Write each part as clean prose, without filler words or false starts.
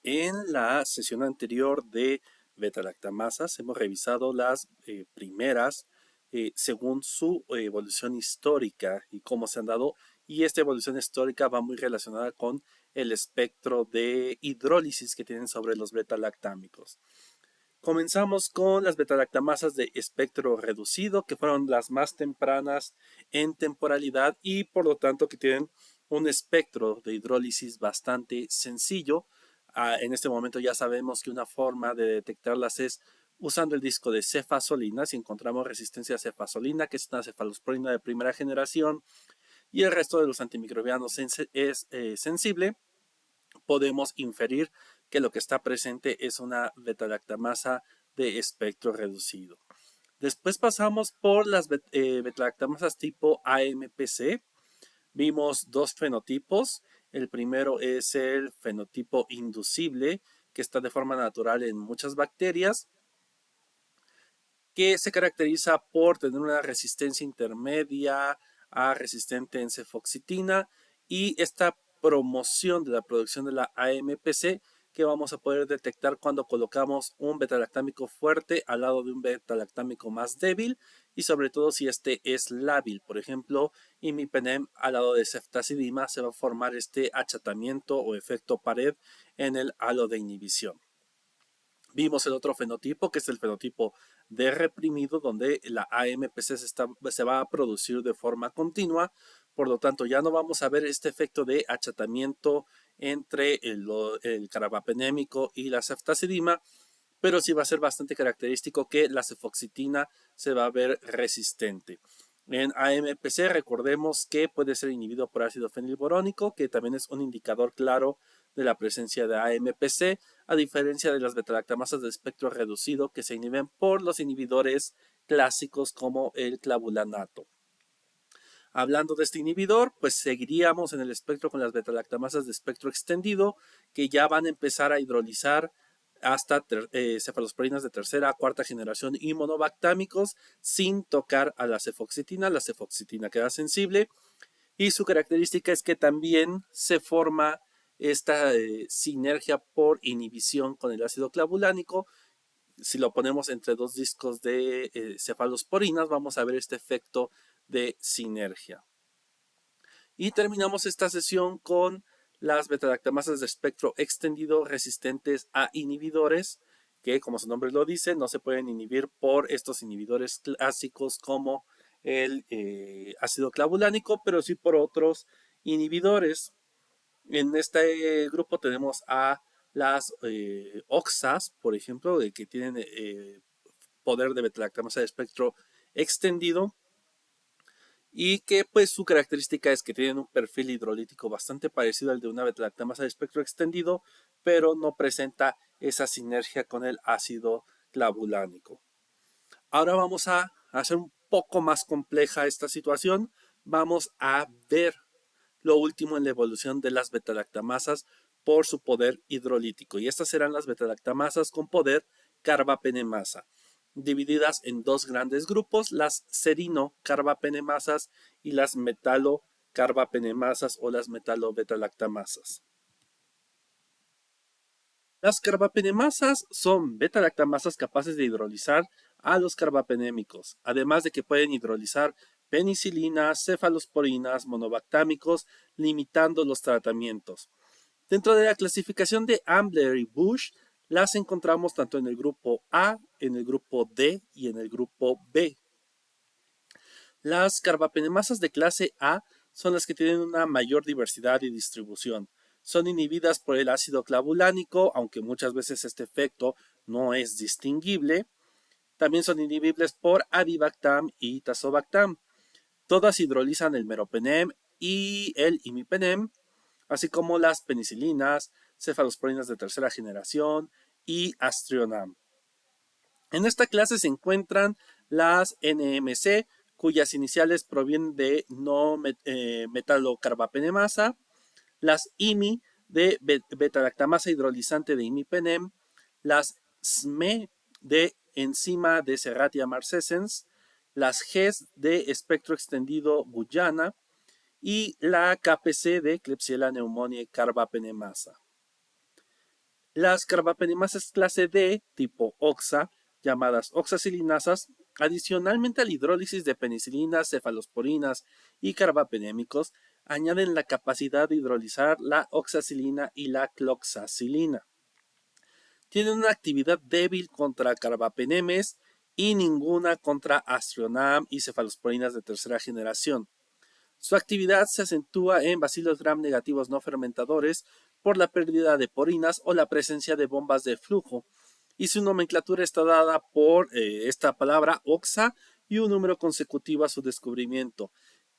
En la sesión anterior de beta-lactamasas hemos revisado las primeras según su evolución histórica y cómo se han dado, y esta evolución histórica va muy relacionada con el espectro de hidrólisis que tienen sobre los beta-lactámicos. Comenzamos con las beta-lactamasas de espectro reducido, que fueron las más tempranas en temporalidad y por lo tanto que tienen un espectro de hidrólisis bastante sencillo. En este momento ya sabemos que una forma de detectarlas es usando el disco de cefazolina. Si encontramos resistencia a cefazolina, que es una cefalosporina de primera generación, y el resto de los antimicrobianos es sensible, podemos inferir que lo que está presente es una beta-lactamasa de espectro reducido. Después pasamos por las beta-lactamasas tipo AMPC. Vimos dos fenotipos. El primero es el fenotipo inducible, que está de forma natural en muchas bacterias, que se caracteriza por tener una resistencia intermedia a resistente en cefoxitina, y esta promoción de la producción de la AMPC que vamos a poder detectar cuando colocamos un beta-lactámico fuerte al lado de un beta-lactámico más débil, y sobre todo si este es lábil. Por ejemplo, imipenem al lado de ceftazidima se va a formar este achatamiento o efecto pared en el halo de inhibición. Vimos el otro fenotipo, que es el fenotipo de reprimido, donde la AMPC se va a producir de forma continua. Por lo tanto, ya no vamos a ver este efecto de achatamiento entre el carbapenémico y la ceftazidima, pero sí va a ser bastante característico que la cefoxitina se va a ver resistente. En AMPC recordemos que puede ser inhibido por ácido fenilborónico, que también es un indicador claro de la presencia de AMPC, a diferencia de las beta-lactamasas de espectro reducido que se inhiben por los inhibidores clásicos como el clavulanato. Hablando de este inhibidor, pues seguiríamos en el espectro con las beta-lactamasas de espectro extendido, que ya van a empezar a hidrolizar hasta cefalosporinas de tercera a cuarta generación y monobactámicos sin tocar a la cefoxitina. La cefoxitina queda sensible y su característica es que también se forma esta sinergia por inhibición con el ácido clavulánico. Si lo ponemos entre dos discos de cefalosporinas, vamos a ver este efecto de sinergia. Y terminamos esta sesión con las beta-lactamasas de espectro extendido resistentes a inhibidores, que como su nombre lo dice, no se pueden inhibir por estos inhibidores clásicos como el ácido clavulánico, pero sí por otros inhibidores. En este grupo tenemos a las OXAs, por ejemplo, que tienen poder de beta-lactamasa de espectro extendido, y que pues su característica es que tienen un perfil hidrolítico bastante parecido al de una beta-lactamasa de espectro extendido, pero no presenta esa sinergia con el ácido clavulánico. Ahora vamos a hacer un poco más compleja esta situación. Vamos a ver lo último en la evolución de las beta-lactamasas por su poder hidrolítico, y estas serán las beta-lactamasas con poder carbapenemasa, divididas en dos grandes grupos: las serino-carbapenemasas y las metalo-carbapenemasas o las metalo-beta-lactamasas. Las carbapenemasas son beta-lactamasas capaces de hidrolizar a los carbapenémicos, además de que pueden hidrolizar penicilinas, cefalosporinas, monobactámicos, limitando los tratamientos. Dentro de la clasificación de Ambler y Bush, las encontramos tanto en el grupo A, en el grupo D y en el grupo B. Las carbapenemasas de clase A son las que tienen una mayor diversidad y distribución. Son inhibidas por el ácido clavulánico, aunque muchas veces este efecto no es distinguible. También son inhibibles por avibactam y tazobactam. Todas hidrolizan el meropenem y el imipenem, así como las penicilinas, cefalosporinas de tercera generación y astrionam. En esta clase se encuentran las NMC, cuyas iniciales provienen de no metalocarbapenemasa, las IMI de beta-lactamasa hidrolizante de imipenem, las SME de enzima de Serratia marcescens, las GES de espectro extendido Guyana y la KPC de Klebsiella pneumoniae carbapenemasa. Las carbapenemasas clase D tipo OXA, llamadas oxacilinasas, adicionalmente a la hidrólisis de penicilinas, cefalosporinas y carbapenémicos, añaden la capacidad de hidrolizar la oxacilina y la cloxacilina. Tienen una actividad débil contra carbapenemes y ninguna contra aztreonam y cefalosporinas de tercera generación. Su actividad se acentúa en bacilos gram negativos no fermentadores por la pérdida de porinas o la presencia de bombas de flujo, y su nomenclatura está dada por esta palabra oxa y un número consecutivo a su descubrimiento.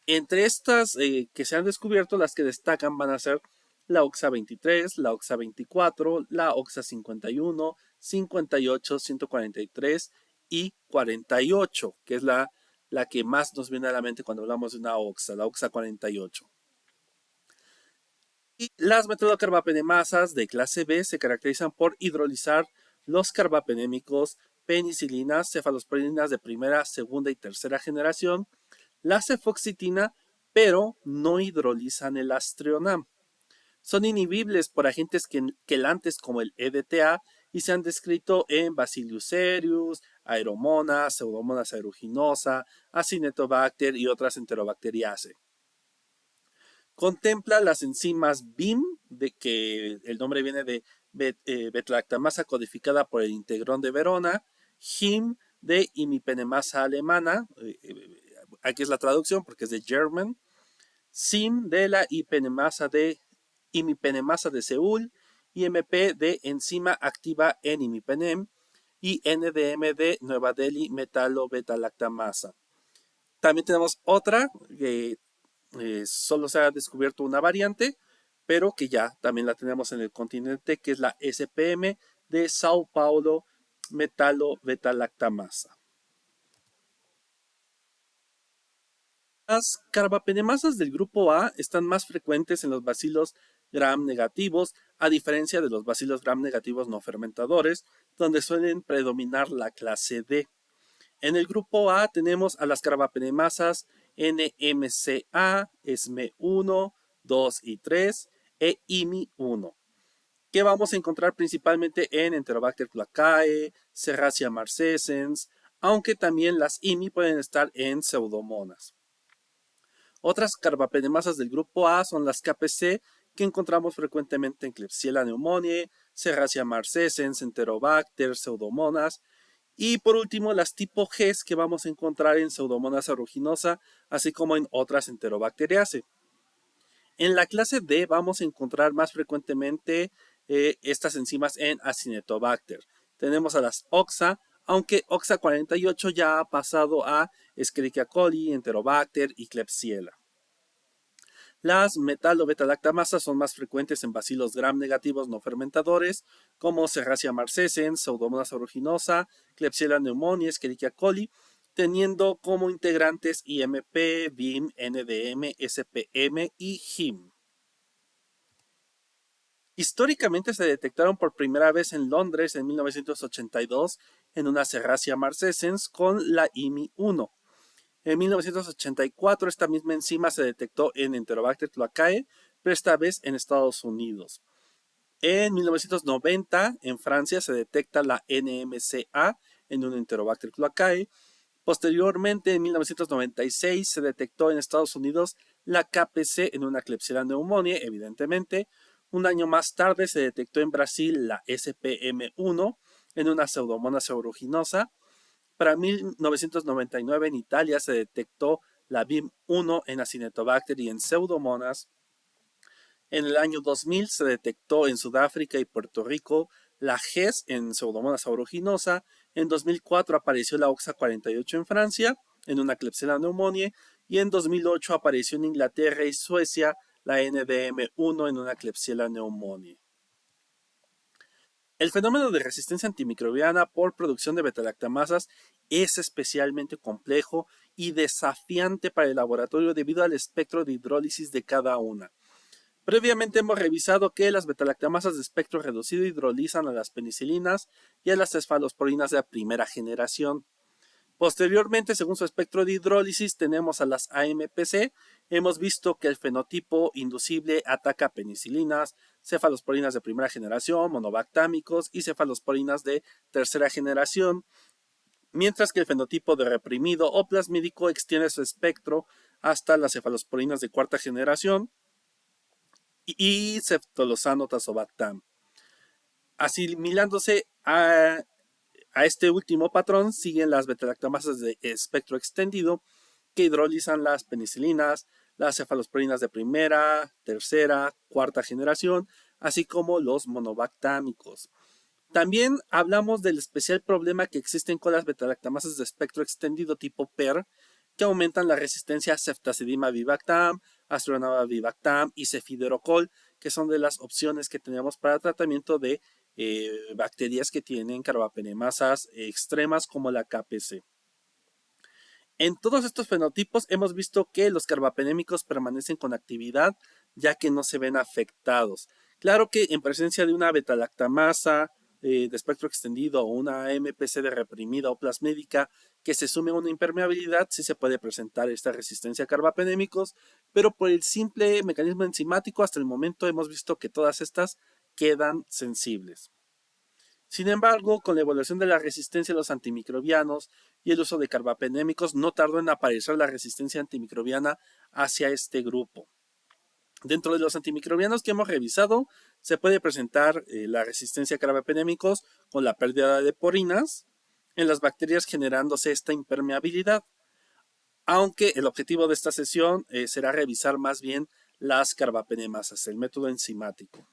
Entre estas que se han descubierto, las que destacan van a ser la OXA 23, la OXA 24, la OXA 51, 58, 143 y 48, que es la que más nos viene a la mente cuando hablamos de una OXA, la OXA 48. Y las metallocarbapenemasas de clase B se caracterizan por hidrolizar los carbapenémicos, penicilinas, cefalosporinas de primera, segunda y tercera generación, la cefoxitina, pero no hidrolizan el aztreonam. Son inhibibles por agentes quelantes como el EDTA y se han descrito en Bacillus cereus, Aeromonas, Pseudomonas aeruginosa, Acinetobacter y otras Enterobacteriaceae. Contempla las enzimas BIM, de que el nombre viene de beta-lactamasa codificada por el integrón de Verona, HIM de imipenemasa alemana, aquí es la traducción porque es de German, SIM de la imipenemasa de Seúl, IMP de enzima activa en imipenem y NDM de Nueva Delhi metalo-beta-lactamasa. También tenemos otra que solo se ha descubierto una variante, pero que ya también la tenemos en el continente, que es la SPM de Sao Paulo metalo-beta-lactamasa. Las carbapenemasas del grupo A están más frecuentes en los bacilos gram negativos, a diferencia de los bacilos gram negativos no fermentadores, donde suelen predominar la clase D. En el grupo A tenemos a las carbapenemasas NMCA, SME1, 2 y 3 e IMI1, que vamos a encontrar principalmente en Enterobacter cloacae, Serratia marcescens, aunque también las IMI pueden estar en Pseudomonas. Otras carbapenemasas del grupo A son las KPC, que encontramos frecuentemente en Klebsiella pneumoniae, Serratia marcescens, Enterobacter, Pseudomonas. Y por último, las tipo G que vamos a encontrar en Pseudomonas aeruginosa, así como en otras Enterobacteriaceae. En la clase D vamos a encontrar más frecuentemente estas enzimas en Acinetobacter. Tenemos a las OXA, aunque OXA 48 ya ha pasado a Escherichia coli, Enterobacter y Klebsiella. Las metalo-beta-lactamasas son más frecuentes en bacilos gram negativos no fermentadores, como Serratia marcescens, Pseudomonas aeruginosa, Klebsiella pneumoniae, Escherichia coli, teniendo como integrantes IMP, BIM, NDM, SPM y HIM. Históricamente se detectaron por primera vez en Londres en 1982 en una Serratia marcescens con la IMI1. En 1984 esta misma enzima se detectó en Enterobacter cloacae, pero esta vez en Estados Unidos. En 1990 en Francia se detecta la NMCA en un Enterobacter cloacae. Posteriormente, en 1996 se detectó en Estados Unidos la KPC en una Klebsiella pneumoniae, evidentemente. Un año más tarde se detectó en Brasil la SPM1 en una Pseudomonas aeruginosa. Para 1999 en Italia se detectó la BIM1 en Acinetobacter y en Pseudomonas. En el año 2000 se detectó en Sudáfrica y Puerto Rico la GES en Pseudomonas aeruginosa. En 2004 apareció la OXA 48 en Francia en una Klebsiella pneumoniae y en 2008 apareció en Inglaterra y Suecia la NDM1 en una Klebsiella pneumoniae. El fenómeno de resistencia antimicrobiana por producción de beta-lactamasas es especialmente complejo y desafiante para el laboratorio debido al espectro de hidrólisis de cada una. Previamente hemos revisado que las beta-lactamasas de espectro reducido hidrolizan a las penicilinas y a las cefalosporinas de la primera generación. Posteriormente, según su espectro de hidrólisis, tenemos a las AMPC. Hemos visto que el fenotipo inducible ataca penicilinas, cefalosporinas de primera generación, monobactámicos y cefalosporinas de tercera generación, mientras que el fenotipo de reprimido o plasmídico extiende su espectro hasta las cefalosporinas de cuarta generación y ceftolozano tazobactam. Asimilándose a este último patrón siguen las betalactamasas de espectro extendido que hidrolizan las penicilinas, las cefalosporinas de primera, tercera, cuarta generación, así como los monobactámicos. También hablamos del especial problema que existen con las betalactamasas de espectro extendido tipo PER, que aumentan la resistencia a ceftazidima vivactam, astronava vivactam y cefiderocol, que son de las opciones que tenemos para tratamiento de bacterias que tienen carbapenemasas extremas como la KPC. En todos estos fenotipos hemos visto que los carbapenémicos permanecen con actividad ya que no se ven afectados. Claro que en presencia de una betalactamasa de espectro extendido o una AMPC de reprimida o plasmídica que se sume a una impermeabilidad, sí se puede presentar esta resistencia a carbapenémicos, pero por el simple mecanismo enzimático hasta el momento hemos visto que todas estas quedan sensibles. Sin embargo, con la evolución de la resistencia a los antimicrobianos y el uso de carbapenémicos, no tardó en aparecer la resistencia antimicrobiana hacia este grupo. Dentro de los antimicrobianos que hemos revisado, se puede presentar la resistencia a carbapenémicos con la pérdida de porinas en las bacterias generándose esta impermeabilidad. Aunque el objetivo de esta sesión será revisar más bien las carbapenemasas, el método enzimático.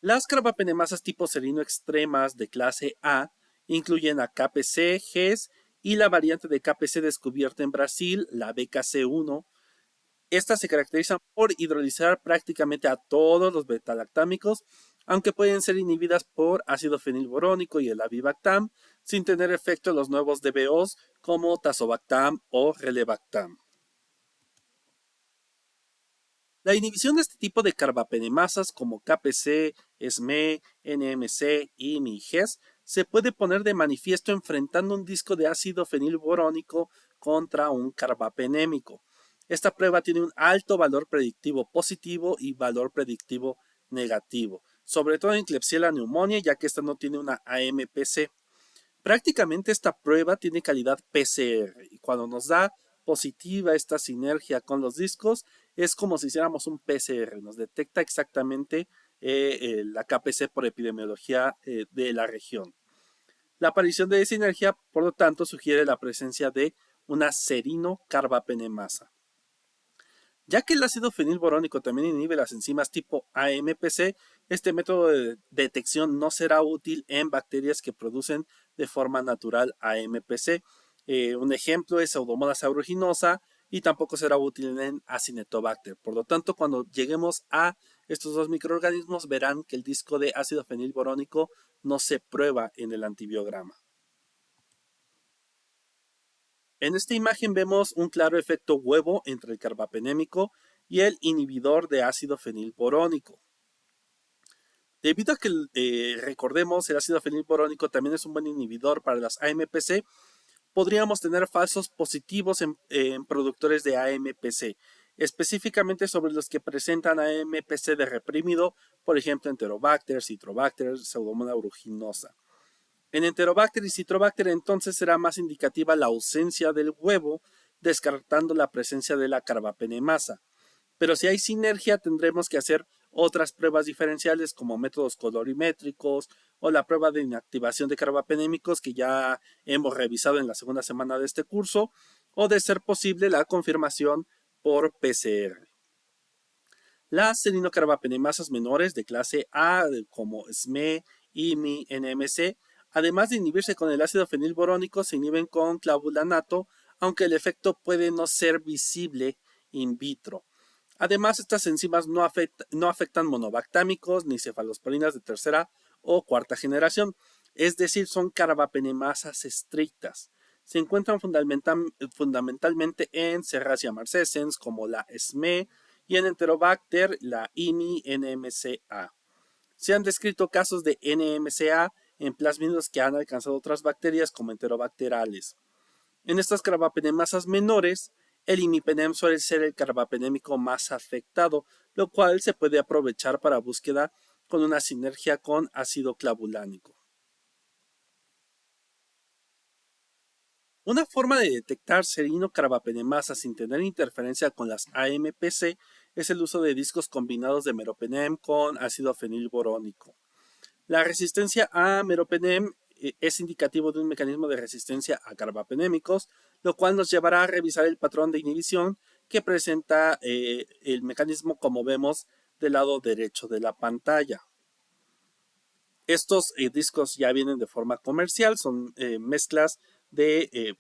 Las carbapenemasas tipo serino extremas de clase A incluyen a KPC, GES y la variante de KPC descubierta en Brasil, la BKC1. Estas se caracterizan por hidrolizar prácticamente a todos los betalactámicos, aunque pueden ser inhibidas por ácido fenilborónico y el avibactam, sin tener efecto en los nuevos DBOs como tazobactam o relebactam. La inhibición de este tipo de carbapenemasas como KPC, SME, NMC, IMI y GES se puede poner de manifiesto enfrentando un disco de ácido fenilborónico contra un carbapenémico. Esta prueba tiene un alto valor predictivo positivo y valor predictivo negativo, sobre todo en Klebsiella pneumoniae, ya que esta no tiene una AMPC. Prácticamente esta prueba tiene calidad PCR y cuando nos da positiva esta sinergia con los discos, es como si hiciéramos un PCR, nos detecta exactamente la KPC por epidemiología de la región. La aparición de sinergia, por lo tanto, sugiere la presencia de una serino-carbapenemasa. Ya que el ácido fenilborónico también inhibe las enzimas tipo AMPC, este método de detección no será útil en bacterias que producen de forma natural AMPC. Un ejemplo es Pseudomonas aeruginosa y tampoco será útil en Acinetobacter. Por lo tanto, cuando lleguemos a estos dos microorganismos, verán que el disco de ácido fenilborónico no se prueba en el antibiograma. En esta imagen vemos un claro efecto huevo entre el carbapenémico y el inhibidor de ácido fenilborónico. Debido a que, recordemos, el ácido fenilborónico también es un buen inhibidor para las AMPC, podríamos tener falsos positivos en productores de AMPC, específicamente sobre los que presentan AMPC de reprimido, por ejemplo, Enterobacter, Citrobacter, Pseudomonas aeruginosa. En Enterobacter y Citrobacter entonces será más indicativa la ausencia del huevo, descartando la presencia de la carbapenemasa. Pero si hay sinergia tendremos que hacer otras pruebas diferenciales como métodos colorimétricos o la prueba de inactivación de carbapenémicos que ya hemos revisado en la segunda semana de este curso, o de ser posible la confirmación por PCR. Las serinocarbapenemasas menores de clase A como SME, IMI, NMC, además de inhibirse con el ácido fenilborónico, se inhiben con clavulanato, aunque el efecto puede no ser visible in vitro. Además, estas enzimas no afectan monobactámicos ni cefalosporinas de tercera o cuarta generación, es decir, son carbapenemasas estrictas. Se encuentran fundamentalmente en Serratia marcescens como la SME y en Enterobacter la IMI NMCA. Se han descrito casos de NMCA en plásmidos que han alcanzado otras bacterias como enterobacterales. En estas carbapenemasas menores, el imipenem suele ser el carbapenémico más afectado, lo cual se puede aprovechar para búsqueda con una sinergia con ácido clavulánico. Una forma de detectar serino-carbapenemasa sin tener interferencia con las AMPC es el uso de discos combinados de meropenem con ácido fenilborónico. La resistencia a meropenem es indicativo de un mecanismo de resistencia a carbapenémicos, lo cual nos llevará a revisar el patrón de inhibición que presenta el mecanismo, como vemos del lado derecho de la pantalla. Estos discos ya vienen de forma comercial, son mezclas de,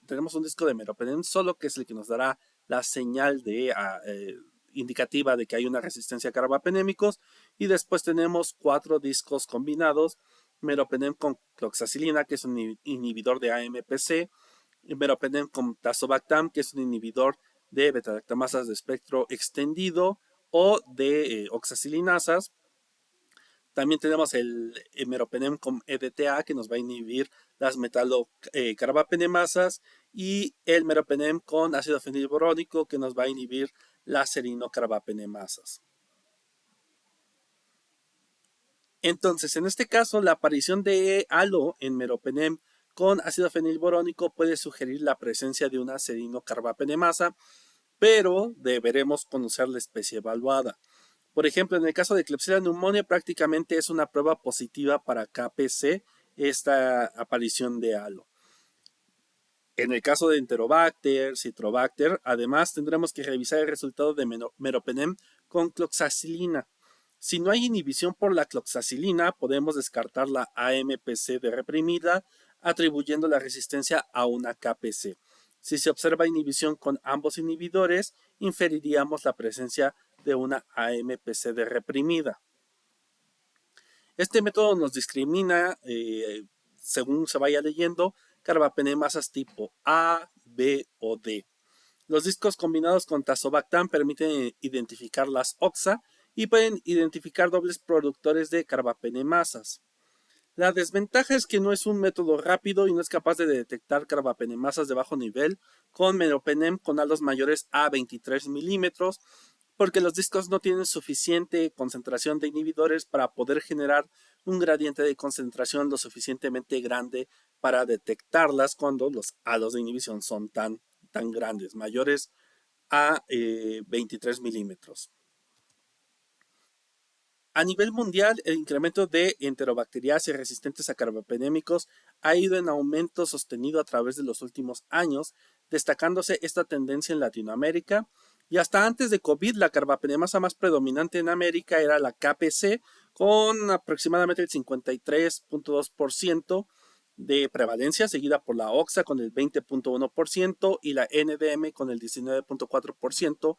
tenemos un disco de meropenem solo, que es el que nos dará la señal de indicativa de que hay una resistencia a carbapenémicos, y después tenemos 4 discos combinados, meropenem con cloxacilina, que es un inhibidor de AMPC, meropenem con tazobactam, que es un inhibidor de beta-lactamasas de espectro extendido o de oxacilinasas. También tenemos el meropenem con EDTA, que nos va a inhibir las metalocarbapenemasas, y el meropenem con ácido fenilborónico, que nos va a inhibir las serinocarbapenemasas. Entonces, en este caso, la aparición de halo en meropenem con ácido fenilborónico puede sugerir la presencia de una serinocarbapenemasa, pero deberemos conocer la especie evaluada. Por ejemplo, en el caso de Klebsiella pneumoniae, prácticamente es una prueba positiva para KPC esta aparición de halo. En el caso de Enterobacter, Citrobacter, además tendremos que revisar el resultado de meropenem con cloxacilina. Si no hay inhibición por la cloxacilina, podemos descartar la AMPC de reprimida, atribuyendo la resistencia a una KPC. Si se observa inhibición con ambos inhibidores, inferiríamos la presencia de una AMPC de reprimida. Este método nos discrimina, según se vaya leyendo, carbapenemasas tipo A, B o D. Los discos combinados con tazobactam permiten identificar las OXA y pueden identificar dobles productores de carbapenemasas. La desventaja es que no es un método rápido y no es capaz de detectar carbapenemasas de bajo nivel con meropenem con halos mayores a 23 milímetros, porque los discos no tienen suficiente concentración de inhibidores para poder generar un gradiente de concentración lo suficientemente grande para detectarlas cuando los halos de inhibición son tan grandes, mayores a 23 milímetros. A nivel mundial, el incremento de enterobacteriáceas resistentes a carbapenémicos ha ido en aumento sostenido a través de los últimos años, destacándose esta tendencia en Latinoamérica. Y hasta antes de COVID, la carbapenemasa más predominante en América era la KPC, con aproximadamente el 53.2% de prevalencia, seguida por la OXA con el 20.1% y la NDM con el 19.4%,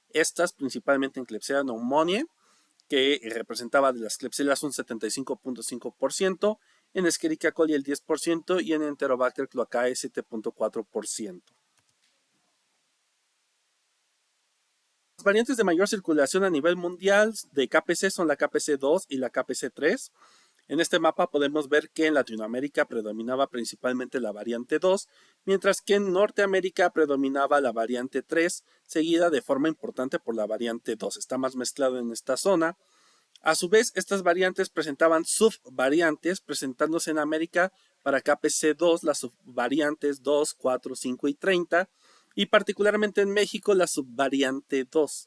estas principalmente en Klebsiella pneumoniae, que representaba de las Klebsiellas un 75.5%, en Escherichia coli el 10% y en Enterobacter cloacae 7.4%. Las variantes de mayor circulación a nivel mundial de KPC son la KPC2 y la KPC3. En este mapa podemos ver que en Latinoamérica predominaba principalmente la variante 2, mientras que en Norteamérica predominaba la variante 3, seguida de forma importante por la variante 2. Está más mezclado en esta zona. A su vez, estas variantes presentaban subvariantes, presentándose en América para KPC2 las subvariantes 2, 4, 5 y 30, y particularmente en México la subvariante 2.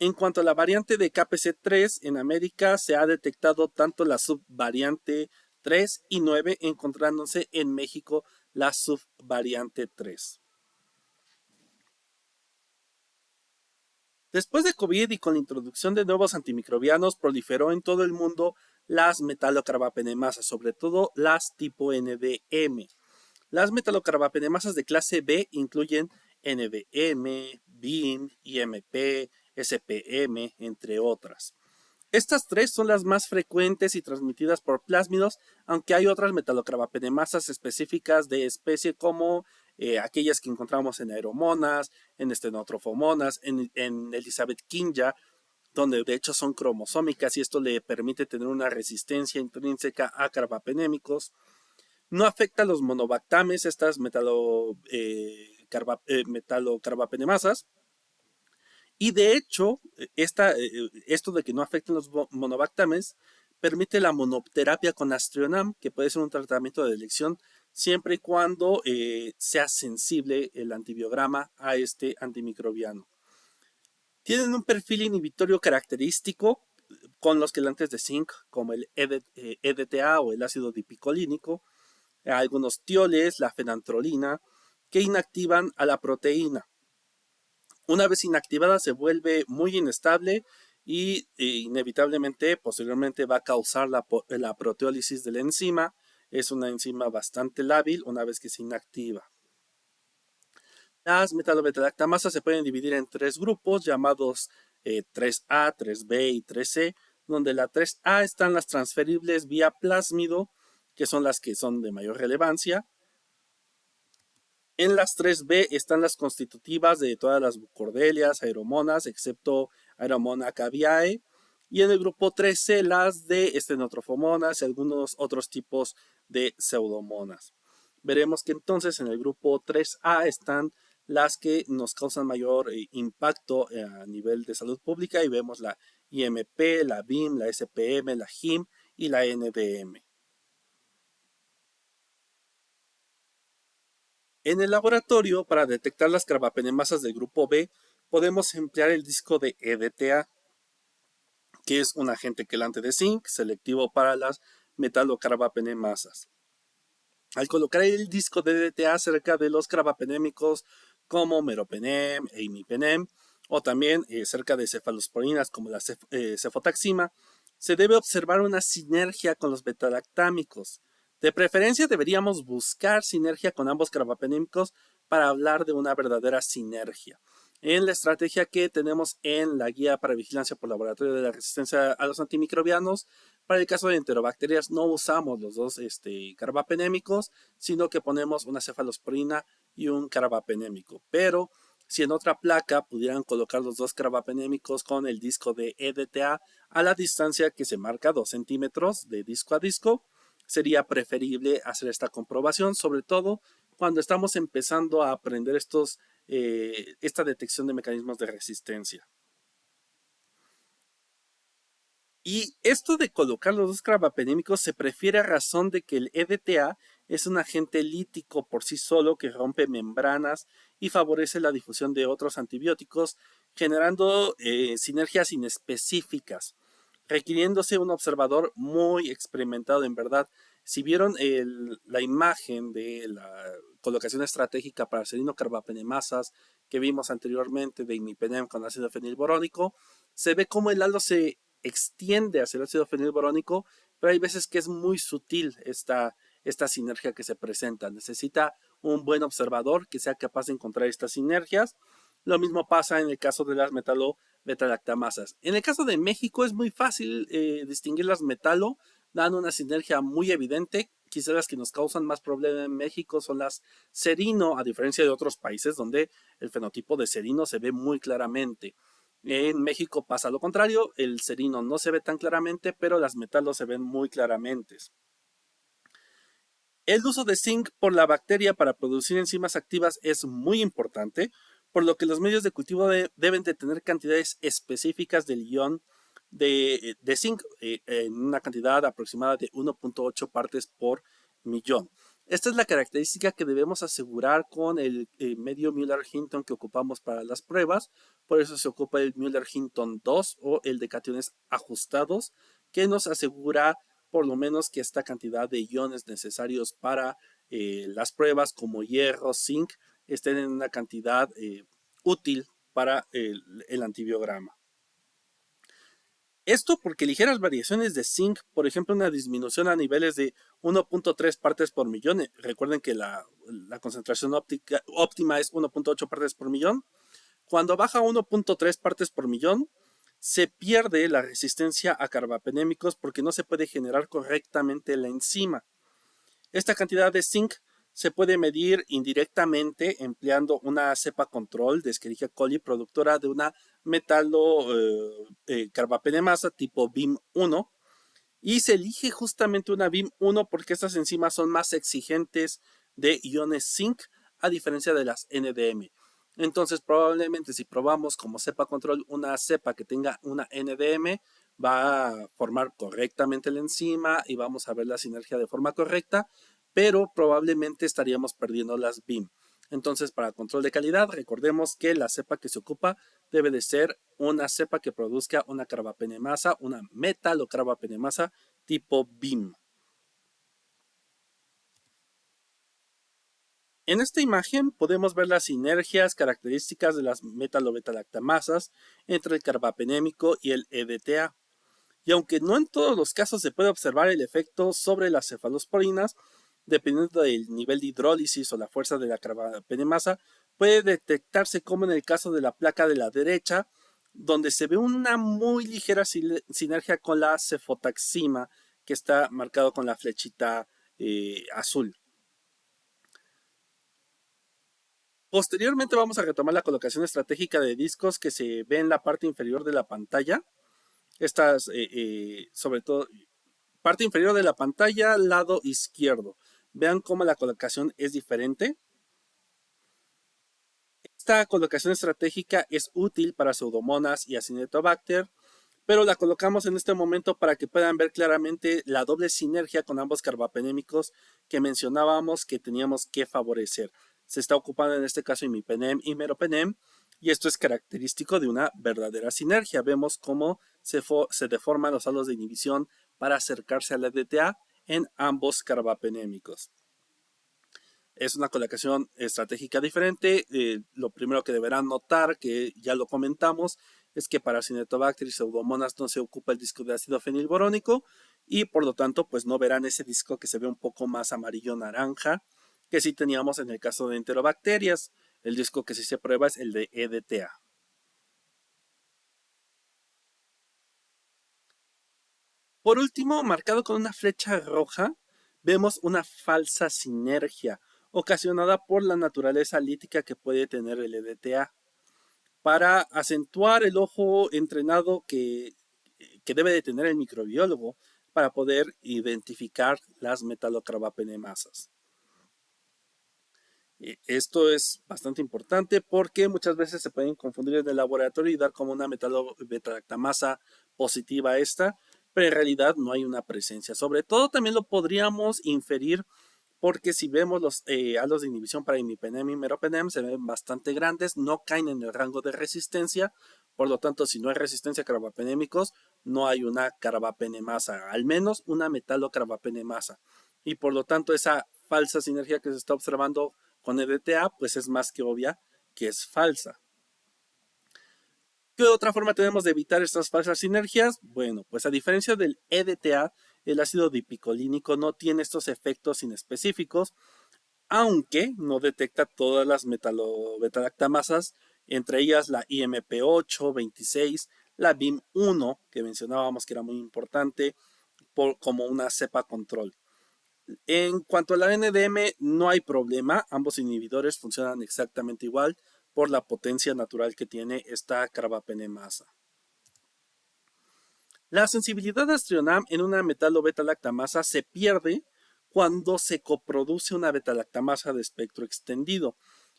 En cuanto a la variante de KPC3, en América se ha detectado tanto la subvariante 3 y 9, encontrándose en México la subvariante 3. Después de COVID y con la introducción de nuevos antimicrobianos, proliferó en todo el mundo las metalocarbapenemasas, sobre todo las tipo NDM. Las metalocarbapenemasas de clase B incluyen NDM, BIM, IMP, SPM, entre otras. Estas tres son las más frecuentes y transmitidas por plásmidos, aunque hay otras metalocarbapenemasas específicas de especie como aquellas que encontramos en aeromonas, en estenotrofomonas, en Elizabethingia donde de hecho son cromosómicas y esto le permite tener una resistencia intrínseca a carbapenémicos. No afecta a los monobactames, estas metalocarbapenemasas. Y de hecho, esto de que no afecten los monobactames permite la monoterapia con Astrionam, que puede ser un tratamiento de elección siempre y cuando sea sensible el antibiograma a este antimicrobiano. Tienen un perfil inhibitorio característico con los quelantes de zinc, como el EDTA o el ácido dipicolínico, algunos tioles, la fenantrolina, que inactivan a la proteína. Una vez inactivada se vuelve muy inestable y inevitablemente posteriormente va a causar la proteólisis de la enzima. Es una enzima bastante lábil una vez que se inactiva. Las metalobeta-lactamasas se pueden dividir en tres grupos llamados 3A, 3B y 3C, donde la 3A están las transferibles vía plásmido, que son las que son de mayor relevancia. En las 3B están las constitutivas de todas las bucordelias, aeromonas, excepto Aeromona caviae. Y en el grupo 3C las de estenotrofomonas y algunos otros tipos de pseudomonas. Veremos que entonces en el grupo 3A están las que nos causan mayor impacto a nivel de salud pública y vemos la IMP, la BIM, la SPM, la HIM y la NDM. En el laboratorio, para detectar las carbapenemasas del grupo B, podemos emplear el disco de EDTA, que es un agente quelante de zinc selectivo para las metalocarbapenemasas. Al colocar el disco de EDTA cerca de los carbapenémicos como meropenem e imipenem, o también cerca de cefalosporinas como la cefotaxima, se debe observar una sinergia con los betalactámicos. De preferencia deberíamos buscar sinergia con ambos carbapenémicos para hablar de una verdadera sinergia. En la estrategia que tenemos en la guía para vigilancia por laboratorio de la resistencia a los antimicrobianos, para el caso de enterobacterias no usamos los dos carbapenémicos, sino que ponemos una cefalosporina y un carbapenémico. Pero si en otra placa pudieran colocar los dos carbapenémicos con el disco de EDTA a la distancia que se marca 2 centímetros de disco a disco, sería preferible hacer esta comprobación, sobre todo cuando estamos empezando a aprender esta detección de mecanismos de resistencia. Y esto de colocar los dos carbapenémicos se prefiere a razón de que el EDTA es un agente lítico por sí solo que rompe membranas y favorece la difusión de otros antibióticos, generando sinergias inespecíficas, requiriéndose un observador muy experimentado en verdad. Si vieron la imagen de la colocación estratégica para serinocarbapenemasas que vimos anteriormente de imipenem con ácido fenilborónico, se ve cómo el halo se extiende hacia el ácido fenilborónico, pero hay veces que es muy sutil esta sinergia que se presenta. Necesita un buen observador que sea capaz de encontrar estas sinergias. Lo mismo pasa en el caso de las metalo-beta-lactamasas. En el caso de México es muy fácil distinguir las metalo, dan una sinergia muy evidente. Quizás las que nos causan más problema en México son las serino, a diferencia de otros países donde el fenotipo de serino se ve muy claramente. En México pasa lo contrario, el serino no se ve tan claramente, pero las metalos se ven muy claramente. El uso de zinc por la bacteria para producir enzimas activas es muy importante, por lo que los medios de cultivo deben de tener cantidades específicas del ion de zinc en una cantidad aproximada de 1.8 partes por millón. Esta es la característica que debemos asegurar con el medio Müller-Hinton que ocupamos para las pruebas. Por eso se ocupa el Müller-Hinton 2 o el de cationes ajustados, que nos asegura por lo menos que esta cantidad de iones necesarios para las pruebas como hierro, zinc, estén en una cantidad útil para el antibiograma. Esto porque ligeras variaciones de zinc, por ejemplo una disminución a niveles de 1.3 partes por millón, recuerden que la concentración óptima es 1.8 partes por millón, cuando baja a 1.3 partes por millón, se pierde la resistencia a carbapenémicos porque no se puede generar correctamente la enzima. Esta cantidad de zinc se puede medir indirectamente empleando una cepa control de Escherichia coli productora de una metalocarbapenemasa tipo BIM1, y se elige justamente una BIM1 porque estas enzimas son más exigentes de iones zinc a diferencia de las NDM. Entonces probablemente si probamos como cepa control una cepa que tenga una NDM, va a formar correctamente la enzima y vamos a ver la sinergia de forma correcta, pero probablemente estaríamos perdiendo las BIM. Entonces, para control de calidad, recordemos que la cepa que se ocupa debe de ser una cepa que produzca una carbapenemasa, una metalocarbapenemasa tipo BIM. En esta imagen podemos ver las sinergias características de las metalo-beta-lactamasas entre el carbapenémico y el EDTA. Y aunque no en todos los casos se puede observar el efecto sobre las cefalosporinas, dependiendo del nivel de hidrólisis o la fuerza de la carbapenemasa, puede detectarse como en el caso de la placa de la derecha, donde se ve una muy ligera sinergia con la cefotaxima, que está marcado con la flechita azul. Posteriormente vamos a retomar la colocación estratégica de discos que se ve en la parte inferior de la pantalla. Estas, sobre todo, parte inferior de la pantalla, lado izquierdo. Vean cómo la colocación es diferente. Esta colocación estratégica es útil para Pseudomonas y Acinetobacter, pero la colocamos en este momento para que puedan ver claramente la doble sinergia con ambos carbapenémicos que mencionábamos que teníamos que favorecer. Se está ocupando en este caso imipenem y meropenem, y esto es característico de una verdadera sinergia. Vemos cómo se deforman los halos de inhibición para acercarse a la DTA en ambos carbapenémicos. Es una colocación estratégica diferente. Lo primero que deberán notar, que ya lo comentamos, es que para Acinetobacter y Pseudomonas no se ocupa el disco de ácido fenilborónico y por lo tanto pues no verán ese disco que se ve un poco más amarillo naranja que sí teníamos en el caso de Enterobacterias. El disco que sí se prueba es el de EDTA. Por último, marcado con una flecha roja, vemos una falsa sinergia ocasionada por la naturaleza lítica que puede tener el EDTA. Para acentuar el ojo entrenado que debe de tener el microbiólogo para poder identificar las metalocarbapenemasas. Esto es bastante importante porque muchas veces se pueden confundir en el laboratorio y dar como una metalobeta-lactamasa positiva esta, pero en realidad no hay una presencia. Sobre todo también lo podríamos inferir porque si vemos los halos de inhibición para imipenem y meropenem se ven bastante grandes, no caen en el rango de resistencia, por lo tanto si no hay resistencia a carbapenémicos, no hay una carbapenemasa, al menos una metalocarbapenemasa, y por lo tanto esa falsa sinergia que se está observando con EDTA pues es más que obvia que es falsa. ¿Qué otra forma tenemos de evitar estas falsas sinergias? Bueno, pues a diferencia del EDTA, el ácido dipicolínico no tiene estos efectos inespecíficos, aunque no detecta todas las metalobetalactamasas, entre ellas la IMP8, 26, la BIM1, que mencionábamos que era muy importante como una cepa control. En cuanto a la NDM, no hay problema, ambos inhibidores funcionan exactamente igual por la potencia natural que tiene esta carbapenemasa. La sensibilidad de Astrionam en una metalo-beta-lactamasa se pierde cuando se coproduce una beta-lactamasa de espectro extendido.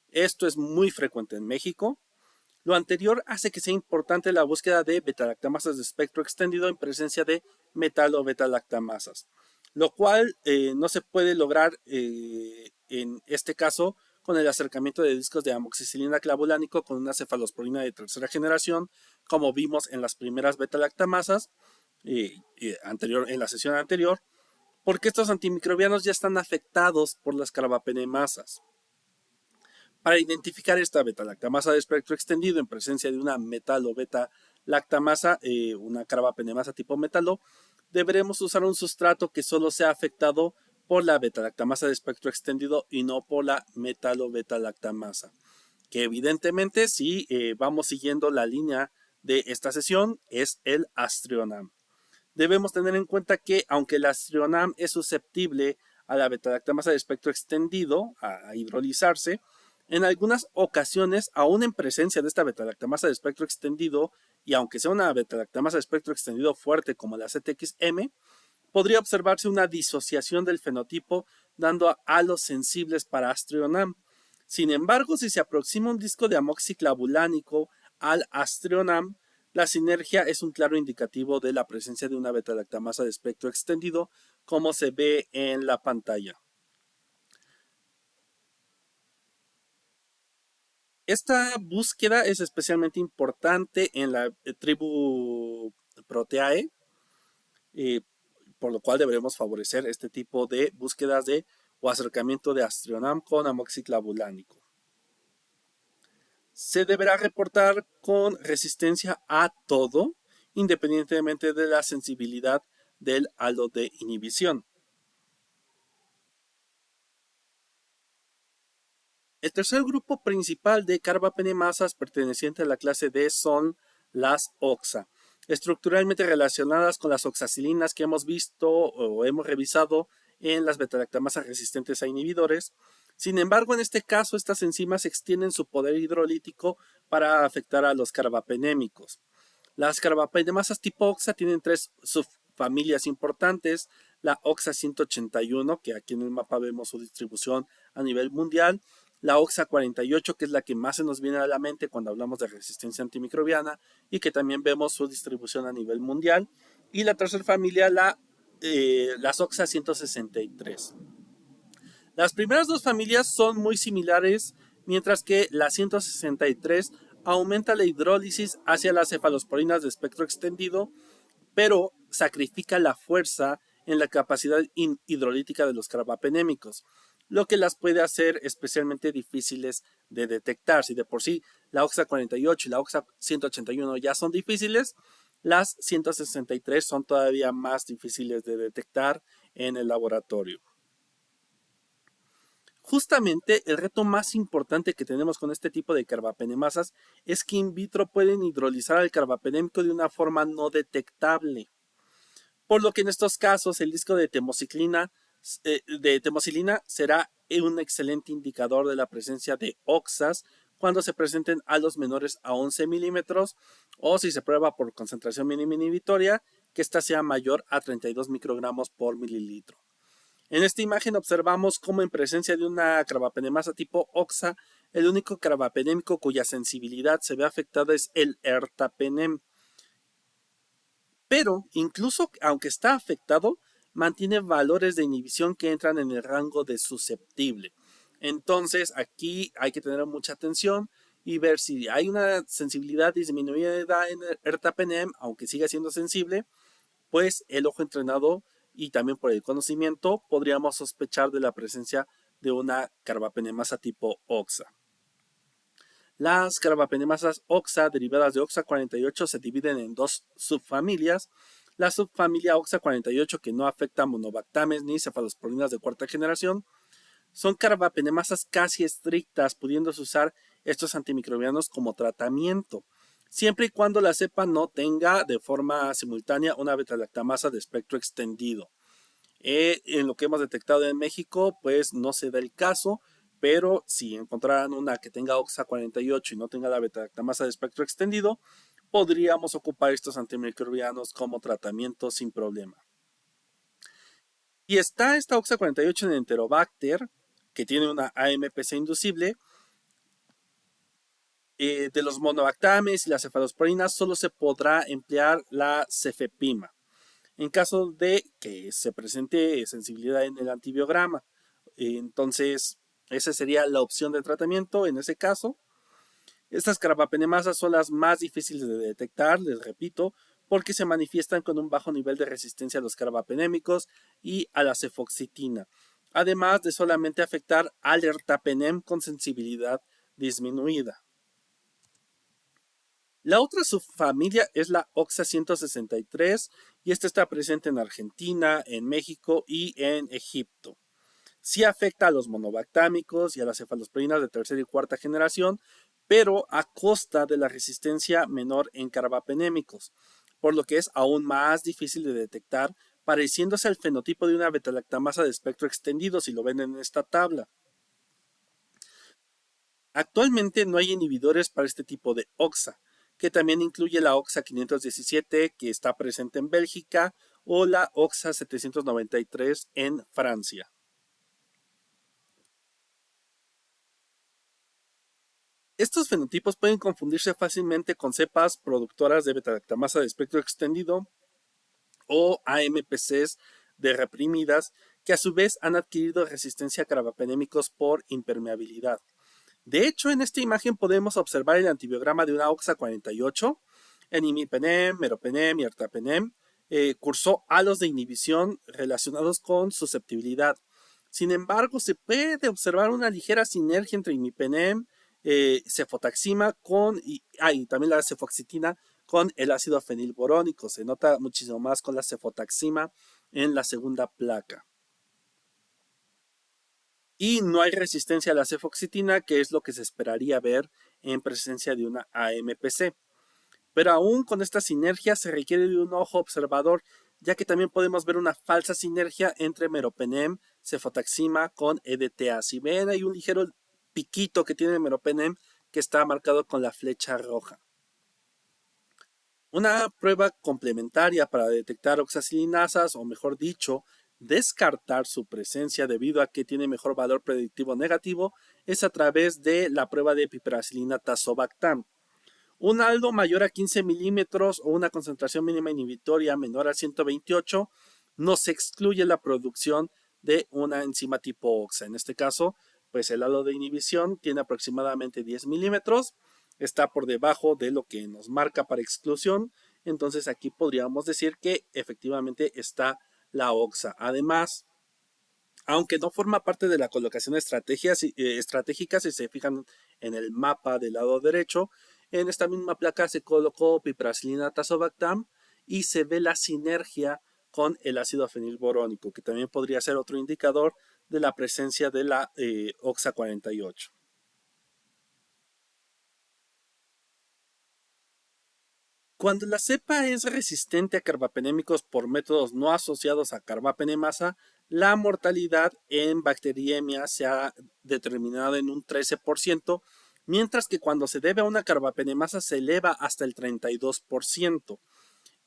Esto es muy frecuente en México. Lo anterior hace que sea importante la búsqueda de beta-lactamasas de espectro extendido en presencia de metalo-beta-lactamasas, lo cual no se puede lograr en este caso con el acercamiento de discos de amoxicilina clavulánico con una cefalosporina de tercera generación, como vimos en las primeras beta-lactamasas en la sesión anterior, porque estos antimicrobianos ya están afectados por las carbapenemasas. Para identificar esta beta-lactamasa de espectro extendido en presencia de una metalo beta-lactamasa, una carbapenemasa tipo metalo, deberemos usar un sustrato que solo sea afectado por la beta-lactamasa de espectro extendido y no por la metalo beta-lactamasa. Que evidentemente, si vamos siguiendo la línea de esta sesión, es el Astrionam. Debemos tener en cuenta que, aunque el Astrionam es susceptible a la beta-lactamasa de espectro extendido, a hidrolizarse, En algunas ocasiones, aún en presencia de esta beta-lactamasa de espectro extendido, y aunque sea una beta-lactamasa de espectro extendido fuerte como la ZXM, podría observarse una disociación del fenotipo dando halos sensibles para Astrionam. Sin embargo, si se aproxima un disco de amoxiclavulánico al Astrionam, la sinergia es un claro indicativo de la presencia de una beta-lactamasa de espectro extendido, como se ve en la pantalla. Esta búsqueda es especialmente importante en la tribu Proteae, eh, por lo cual deberemos favorecer este tipo de búsquedas de o acercamiento de Astrionam con amoxiclavulánico. Se deberá reportar con resistencia a todo, independientemente de la sensibilidad del halo de inhibición. El tercer grupo principal de carbapenemasas perteneciente a la clase D son las OXA, estructuralmente relacionadas con las oxacilinas que hemos visto o hemos revisado en las beta-lactamasas resistentes a inhibidores. Sin embargo, en este caso, estas enzimas extienden su poder hidrolítico para afectar a los carbapenémicos. Las carbapenemasas tipo OXA tienen tres subfamilias importantes: la OXA 181, que aquí en el mapa vemos su distribución a nivel mundial; la OXA 48, que es la que más se nos viene a la mente cuando hablamos de resistencia antimicrobiana y que también vemos su distribución a nivel mundial; y la tercera familia, las OXA 163. Las primeras dos familias son muy similares, mientras que la 163 aumenta la hidrólisis hacia las cefalosporinas de espectro extendido, pero sacrifica la fuerza en la capacidad hidrolítica de los carbapenémicos, lo que las puede hacer especialmente difíciles de detectar. Si de por sí la OXA 48 y la OXA 181 ya son difíciles, las 163 son todavía más difíciles de detectar en el laboratorio. Justamente el reto más importante que tenemos con este tipo de carbapenemasas es que in vitro pueden hidrolizar al carbapenémico de una forma no detectable, por lo que en estos casos el disco de temocilina será un excelente indicador de la presencia de OXAs cuando se presenten halos menores a 11 milímetros, o si se prueba por concentración mínima inhibitoria, que ésta sea mayor a 32 microgramos por mililitro. En esta imagen observamos cómo en presencia de una carbapenemasa tipo OXA, el único carbapenémico cuya sensibilidad se ve afectada es el ertapenem. Pero incluso aunque está afectado, mantiene valores de inhibición que entran en el rango de susceptible. Entonces aquí hay que tener mucha atención y ver si hay una sensibilidad disminuida en el ertapenem, aunque siga siendo sensible, pues el ojo entrenado y también por el conocimiento podríamos sospechar de la presencia de una carbapenemasa tipo OXA. Las carbapenemasas OXA derivadas de OXA 48 se dividen en dos subfamilias. La subfamilia OXA 48, que no afecta a monobactames ni cefalosporinas de cuarta generación, son carbapenemasas casi estrictas, pudiéndose usar estos antimicrobianos como tratamiento, siempre y cuando la cepa no tenga de forma simultánea una beta-lactamasa de espectro extendido. En lo que hemos detectado en México, pues no se da el caso, pero si encontraran una que tenga OXA 48 y no tenga la beta-lactamasa de espectro extendido, podríamos ocupar estos antimicrobianos como tratamiento sin problema. Y está esta OXA 48 en Enterobacter, que tiene una AMPC inducible. De los monobactames y las cefalosporinas solo se podrá emplear la cefepima en caso de que se presente sensibilidad en el antibiograma. Entonces, esa sería la opción de tratamiento en ese caso. Estas carbapenemasas son las más difíciles de detectar, les repito, porque se manifiestan con un bajo nivel de resistencia a los carbapenémicos y a la cefoxitina, además de solamente afectar al ertapenem con sensibilidad disminuida. La otra subfamilia es la OXA 163 y esta está presente en Argentina, en México y en Egipto. Sí afecta a los monobactámicos y a las cefalosporinas de tercera y cuarta generación, pero a costa de la resistencia menor en carbapenémicos, por lo que es aún más difícil de detectar, pareciéndose al fenotipo de una beta-lactamasa de espectro extendido, si lo ven en esta tabla. Actualmente no hay inhibidores para este tipo de OXA, que también incluye la OXA 517 que está presente en Bélgica o la OXA 793 en Francia. Estos fenotipos pueden confundirse fácilmente con cepas productoras de beta-lactamasa de espectro extendido o AMPCs de reprimidas que a su vez han adquirido resistencia a carbapenémicos por impermeabilidad. De hecho, en esta imagen podemos observar el antibiograma de una OXA 48, en imipenem, meropenem y ertapenem, cursó halos de inhibición relacionados con susceptibilidad. Sin embargo, se puede observar una ligera sinergia entre imipenem, cefotaxima y también la cefoxitina con el ácido fenilborónico. Se nota muchísimo más con la cefotaxima en la segunda placa. Y no hay resistencia a la cefoxitina, que es lo que se esperaría ver en presencia de una AMPC. Pero aún con esta sinergia se requiere de un ojo observador, ya que también podemos ver una falsa sinergia entre meropenem, cefotaxima con EDTA. Si ven, hay un ligero piquito que tiene meropenem que está marcado con la flecha roja. Una prueba complementaria para detectar oxacilinasas, o mejor dicho, descartar su presencia debido a que tiene mejor valor predictivo negativo, es a través de la prueba de piperacilina tazobactam. Un aldo mayor a 15 milímetros o una concentración mínima inhibitoria menor a 128 no se excluye la producción de una enzima tipo OXA. En este caso, pues el aldo de inhibición tiene aproximadamente 10 milímetros, está por debajo de lo que nos marca para exclusión, entonces aquí podríamos decir que efectivamente está la OXA. Además, aunque no forma parte de la colocación estratégica, si se fijan en el mapa del lado derecho, en esta misma placa se colocó piperacilina tazobactam y se ve la sinergia con el ácido fenilborónico, que también podría ser otro indicador de la presencia de la OXA 48. Cuando la cepa es resistente a carbapenémicos por métodos no asociados a carbapenemasa, la mortalidad en bacteriemia se ha determinado en un 13%, mientras que cuando se debe a una carbapenemasa se eleva hasta el 32%,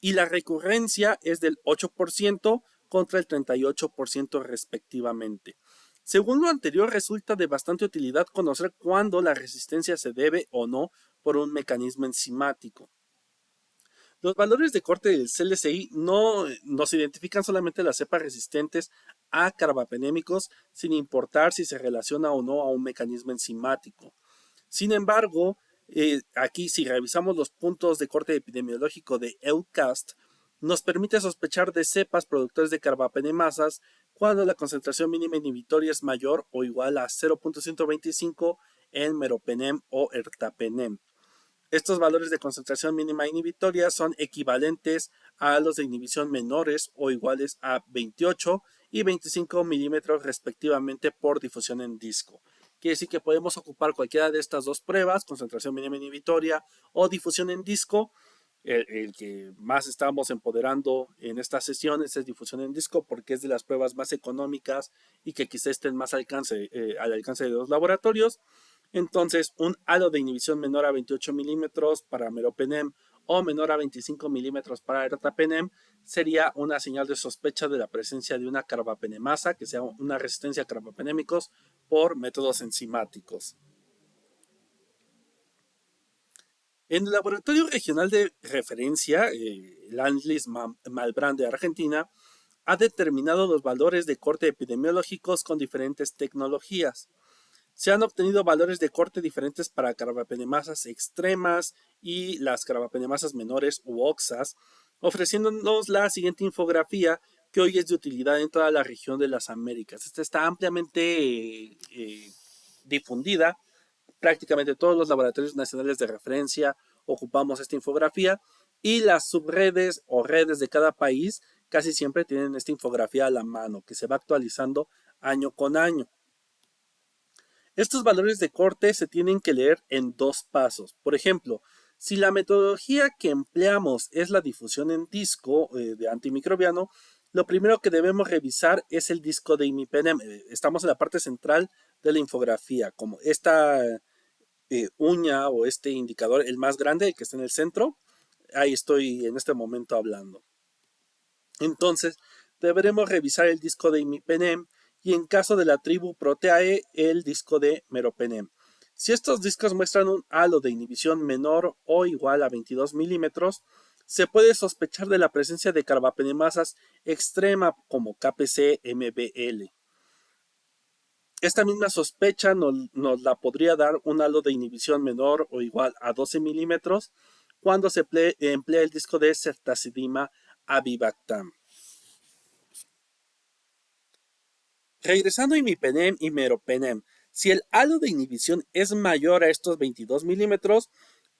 y la recurrencia es del 8% contra el 38% respectivamente. Según lo anterior, resulta de bastante utilidad conocer cuándo la resistencia se debe o no por un mecanismo enzimático. Los valores de corte del CLCI no nos identifican solamente las cepas resistentes a carbapenémicos, sin importar si se relaciona o no a un mecanismo enzimático. Sin embargo, aquí si revisamos los puntos de corte epidemiológico de EUCAST, nos permite sospechar de cepas productores de carbapenemasas cuando la concentración mínima inhibitoria es mayor o igual a 0.125 en meropenem o ertapenem. Estos valores de concentración mínima inhibitoria son equivalentes a los de inhibición menores o iguales a 28 y 25 milímetros respectivamente por difusión en disco. Quiere decir que podemos ocupar cualquiera de estas dos pruebas, concentración mínima inhibitoria o difusión en disco. El que más estamos empoderando en estas sesiones es difusión en disco porque es de las pruebas más económicas y que quizá estén más al alcance de los laboratorios. Entonces, un halo de inhibición menor a 28 milímetros para meropenem o menor a 25 milímetros para ertapenem sería una señal de sospecha de la presencia de una carbapenemasa, que sea una resistencia a carbapenémicos por métodos enzimáticos. En el laboratorio regional de referencia, el Anlis Malbrand de Argentina, ha determinado los valores de corte epidemiológicos con diferentes tecnologías. Se han obtenido valores de corte diferentes para carbapenemasas extremas y las carbapenemasas menores u OXAs, ofreciéndonos la siguiente infografía que hoy es de utilidad en toda la región de las Américas. Esta está ampliamente difundida. Prácticamente todos los laboratorios nacionales de referencia ocupamos esta infografía y las subredes o redes de cada país casi siempre tienen esta infografía a la mano que se va actualizando año con año. Estos valores de corte se tienen que leer en dos pasos. Por ejemplo, si la metodología que empleamos es la difusión en disco de antimicrobiano, lo primero que debemos revisar es el disco de imipenem. Estamos en la parte central de la infografía. Como uña o este indicador, el más grande, el que está en el centro, ahí estoy en este momento hablando. Entonces, deberemos revisar el disco de imipenem y en caso de la tribu Proteae, el disco de meropenem. Si estos discos muestran un halo de inhibición menor o igual a 22 milímetros, se puede sospechar de la presencia de carbapenemasas extrema como KPC-MBL. Esta misma sospecha nos la podría dar un halo de inhibición menor o igual a 12 milímetros cuando se emplea el disco de ceftazidima avibactam. Regresando a imipenem y meropenem, si el halo de inhibición es mayor a estos 22 milímetros,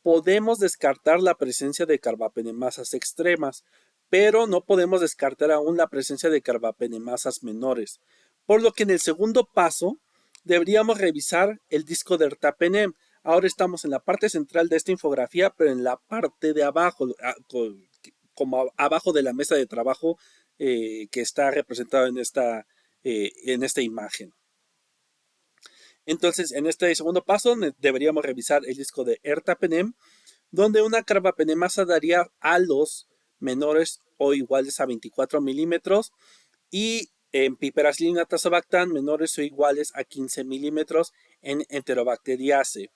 podemos descartar la presencia de carbapenemasas extremas, pero no podemos descartar aún la presencia de carbapenemasas menores, por lo que en el segundo paso deberíamos revisar el disco de ertapenem. Ahora estamos en la parte central de esta infografía, pero en la parte de abajo, como abajo de la mesa de trabajo que está representada en esta imagen. Entonces, en este segundo paso deberíamos revisar el disco de ertapenem, donde una carbapenemasa daría halos menores o iguales a 24 milímetros y en piperacilina tazobactam menores o iguales a 15 milímetros en Enterobacteriaceae.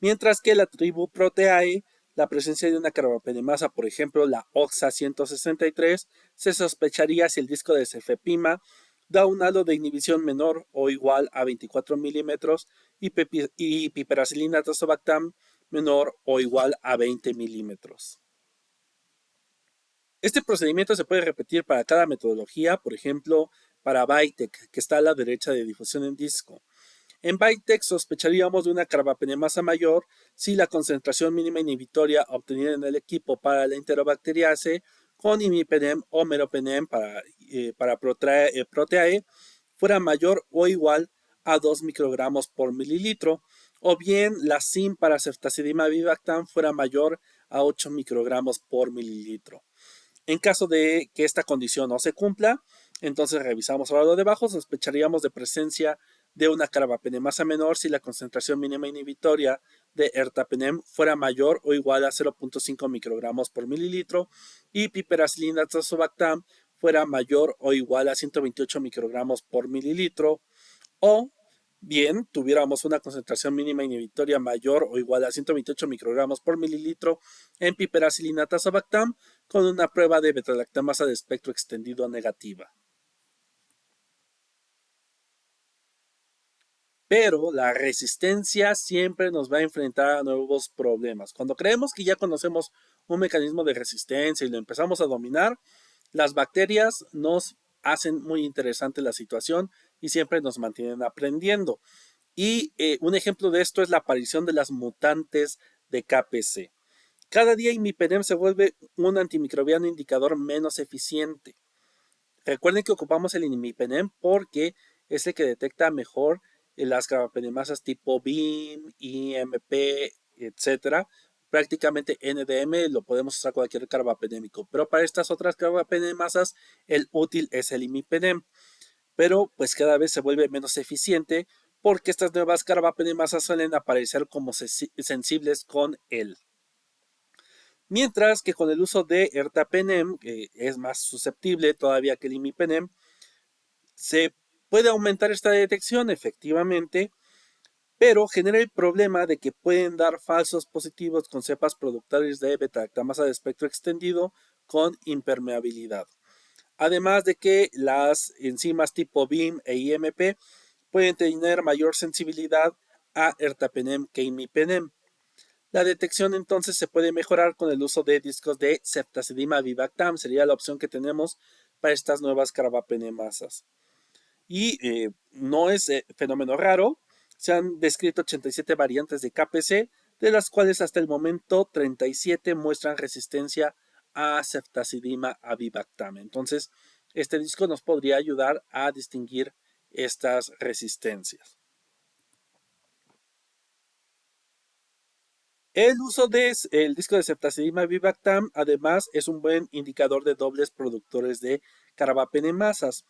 Mientras que la tribu Proteae, la presencia de una carbapenemasa, por ejemplo la OXA 163, se sospecharía si el disco de cefepima da un halo de inhibición menor o igual a 24 milímetros y piperacilina tazobactam menor o igual a 20 milímetros. Este procedimiento se puede repetir para cada metodología, por ejemplo, para Vitek, que está a la derecha de difusión en disco. En Vitek sospecharíamos de una carbapenemasa mayor si la concentración mínima inhibitoria obtenida en el equipo para la Enterobacteriaceae con imipenem o meropenem para Proteae fuera mayor o igual a 2 microgramos por mililitro, o bien la SIM para ceftazidima avibactam fuera mayor a 8 microgramos por mililitro. En caso de que esta condición no se cumpla, entonces revisamos al lado de abajo, sospecharíamos de presencia de una carbapenemasa menor si la concentración mínima inhibitoria de ertapenem fuera mayor o igual a 0.5 microgramos por mililitro y piperacilina tazobactam fuera mayor o igual a 128 microgramos por mililitro, o bien tuviéramos una concentración mínima inhibitoria mayor o igual a 128 microgramos por mililitro en piperacilina tazobactam con una prueba de beta-lactamasa de espectro extendido negativa. Pero la resistencia siempre nos va a enfrentar a nuevos problemas. Cuando creemos que ya conocemos un mecanismo de resistencia y lo empezamos a dominar, las bacterias nos hacen muy interesante la situación y siempre nos mantienen aprendiendo. Y un ejemplo de esto es la aparición de las mutantes de KPC. Cada día imipenem se vuelve un antimicrobiano indicador menos eficiente. Recuerden que ocupamos el imipenem porque es el que detecta mejor las carbapenemasas tipo BIM, IMP, etc. Prácticamente NDM lo podemos usar cualquier carbapenémico, pero para estas otras carbapenemasas el útil es el imipenem. Pero pues cada vez se vuelve menos eficiente porque estas nuevas carbapenemasas suelen aparecer como sensibles con él. Mientras que con el uso de ertapenem, que es más susceptible todavía que el imipenem, se puede aumentar esta detección efectivamente, pero genera el problema de que pueden dar falsos positivos con cepas productores de beta-lactamasa de espectro extendido con impermeabilidad. Además de que las enzimas tipo BIM e IMP pueden tener mayor sensibilidad a ertapenem que imipenem. La detección entonces se puede mejorar con el uso de discos de ceftazidima avibactam, sería la opción que tenemos para estas nuevas carbapenemasas. Y no es fenómeno raro, se han descrito 87 variantes de KPC, de las cuales hasta el momento 37 muestran resistencia a ceftazidima avibactam. Entonces, este disco nos podría ayudar a distinguir estas resistencias. El uso del disco de ceftazidima avibactam además es un buen indicador de dobles productores de carbapenemasas.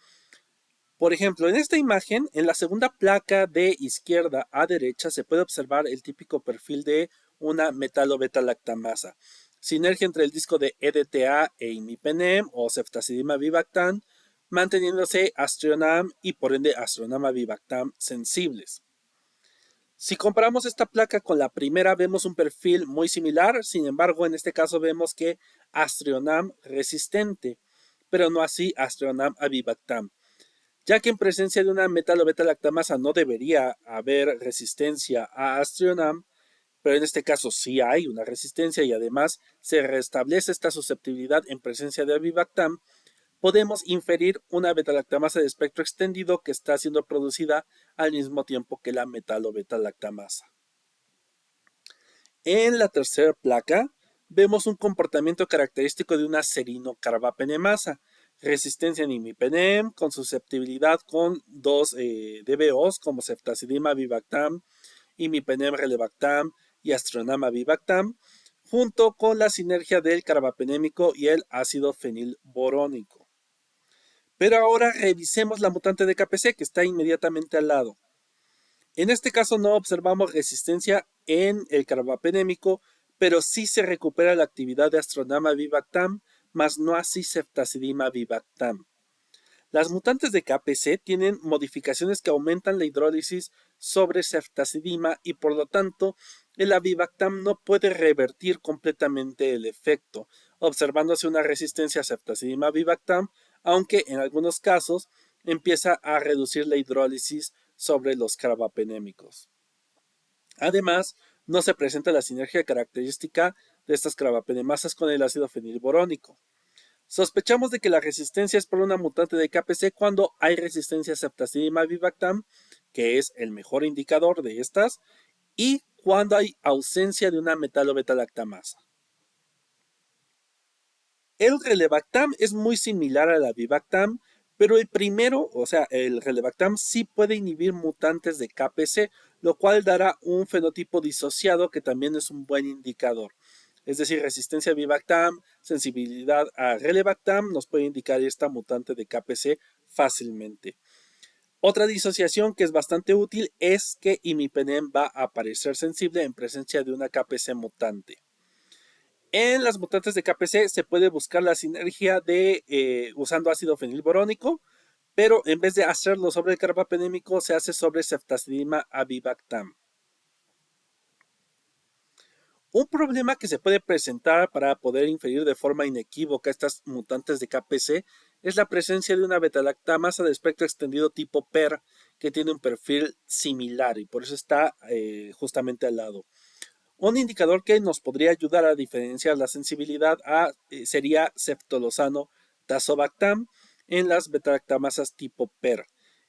Por ejemplo, en esta imagen, en la segunda placa de izquierda a derecha se puede observar el típico perfil de una metalo-beta-lactamasa. Sinergia entre el disco de EDTA e imipenem o ceftazidima vivactam, manteniéndose Aztreonam y por ende Aztreonam vivactam sensibles. Si comparamos esta placa con la primera, vemos un perfil muy similar, sin embargo, en este caso vemos que Aztreonam resistente, pero no así Aztreonam avivactam, ya que en presencia de una metalo-beta-lactamasa no debería haber resistencia a Aztreonam, pero en este caso sí hay una resistencia y además se restablece esta susceptibilidad en presencia de avivactam, podemos inferir una beta-lactamasa de espectro extendido que está siendo producida al mismo tiempo que la metalo-beta-lactamasa. En la tercera placa vemos un comportamiento característico de una serino-carbapenemasa, resistencia en imipenem con susceptibilidad con dos DBOs como ceftazidima vivactam, imipenem relevactam y Aztreonam avivactam, junto con la sinergia del carbapenémico y el ácido fenilborónico. Pero ahora revisemos la mutante de KPC que está inmediatamente al lado. En este caso no observamos resistencia en el carbapenémico, pero sí se recupera la actividad de Aztreonam avivactam, mas no así ceftazidima vivactam. Las mutantes de KPC tienen modificaciones que aumentan la hidrólisis sobre ceftazidima y por lo tanto el avivactam no puede revertir completamente el efecto, observándose una resistencia a ceftazidima avivactam, aunque en algunos casos empieza a reducir la hidrólisis sobre los carbapenémicos. Además, no se presenta la sinergia característica de estas carbapenemasas con el ácido fenilborónico. Sospechamos de que la resistencia es por una mutante de KPC cuando hay resistencia a ceftazidima avivactam, que es el mejor indicador de estas, y cuando hay ausencia de una metalo-beta-lactamasa. El relevactam es muy similar al avivactam, pero el primero, o sea, el relevactam sí puede inhibir mutantes de KPC, lo cual dará un fenotipo disociado que también es un buen indicador. Es decir, resistencia a avivactam, sensibilidad a relevactam nos puede indicar esta mutante de KPC fácilmente. Otra disociación que es bastante útil es que imipenem va a aparecer sensible en presencia de una KPC mutante. En las mutantes de KPC se puede buscar la sinergia de usando ácido fenilborónico, pero en vez de hacerlo sobre el carbapenémico se hace sobre ceftazidima avivactam. Un problema que se puede presentar para poder inferir de forma inequívoca estas mutantes de KPC es la presencia de una beta-lactamasa de espectro extendido tipo PER que tiene un perfil similar y por eso está justamente al lado. Un indicador que nos podría ayudar a diferenciar la sensibilidad sería ceftolozano tazobactam en las beta-lactamasas tipo PER,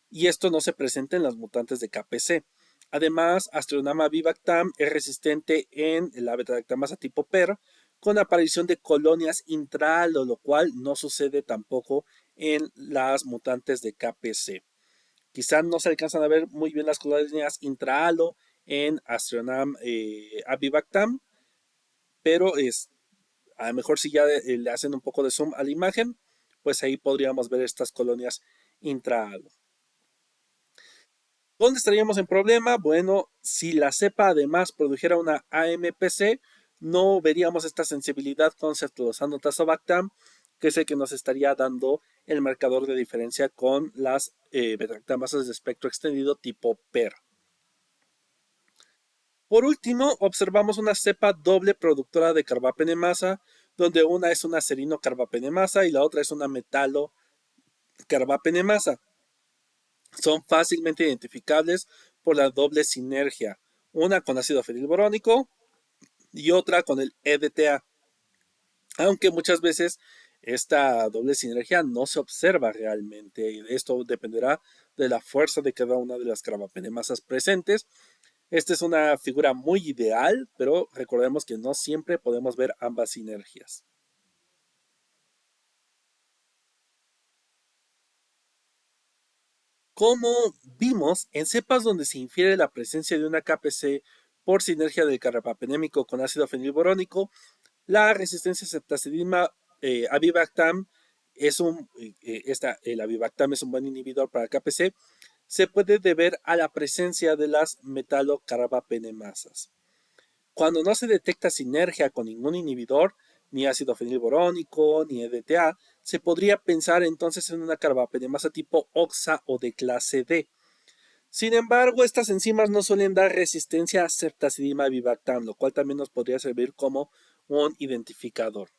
y esto no se presenta en las mutantes de KPC. Además, Aztreonam avivactam es resistente en la beta-lactamasa tipo PER con aparición de colonias intrahalo, lo cual no sucede tampoco en las mutantes de KPC. Quizá no se alcanzan a ver muy bien las colonias intrahalo en Aztreonam avivactam, pero a lo mejor si ya le hacen un poco de zoom a la imagen, pues ahí podríamos ver estas colonias intrahalo. ¿Dónde estaríamos en problema? Bueno, si la cepa además produjera una AMPC, no veríamos esta sensibilidad con ceftolozano tazobactam, que es el que nos estaría dando el marcador de diferencia con las beta-lactamasas de espectro extendido tipo PER. Por último, observamos una cepa doble productora de carbapenemasa, donde una es una serino-carbapenemasa y la otra es una metalo-carbapenemasa. Son fácilmente identificables por la doble sinergia, una con ácido fenilborónico y otra con el EDTA, aunque muchas veces esta doble sinergia no se observa realmente y esto dependerá de la fuerza de cada una de las carbapenemasas presentes. Esta es una figura muy ideal, pero recordemos que no siempre podemos ver ambas sinergias. Como vimos, en cepas donde se infiere la presencia de una KPC por sinergia del carbapenémico con ácido fenilborónico, la resistencia a ceftazidima avivactam el avibactam es un buen inhibidor para KPC, se puede deber a la presencia de las metalocarbapenemasas. Cuando no se detecta sinergia con ningún inhibidor, ni ácido fenilborónico, ni EDTA, se podría pensar entonces en una carbapenemasa tipo OXA o de clase D. Sin embargo, estas enzimas no suelen dar resistencia a ceftazidima avibactam, lo cual también nos podría servir como un identificador.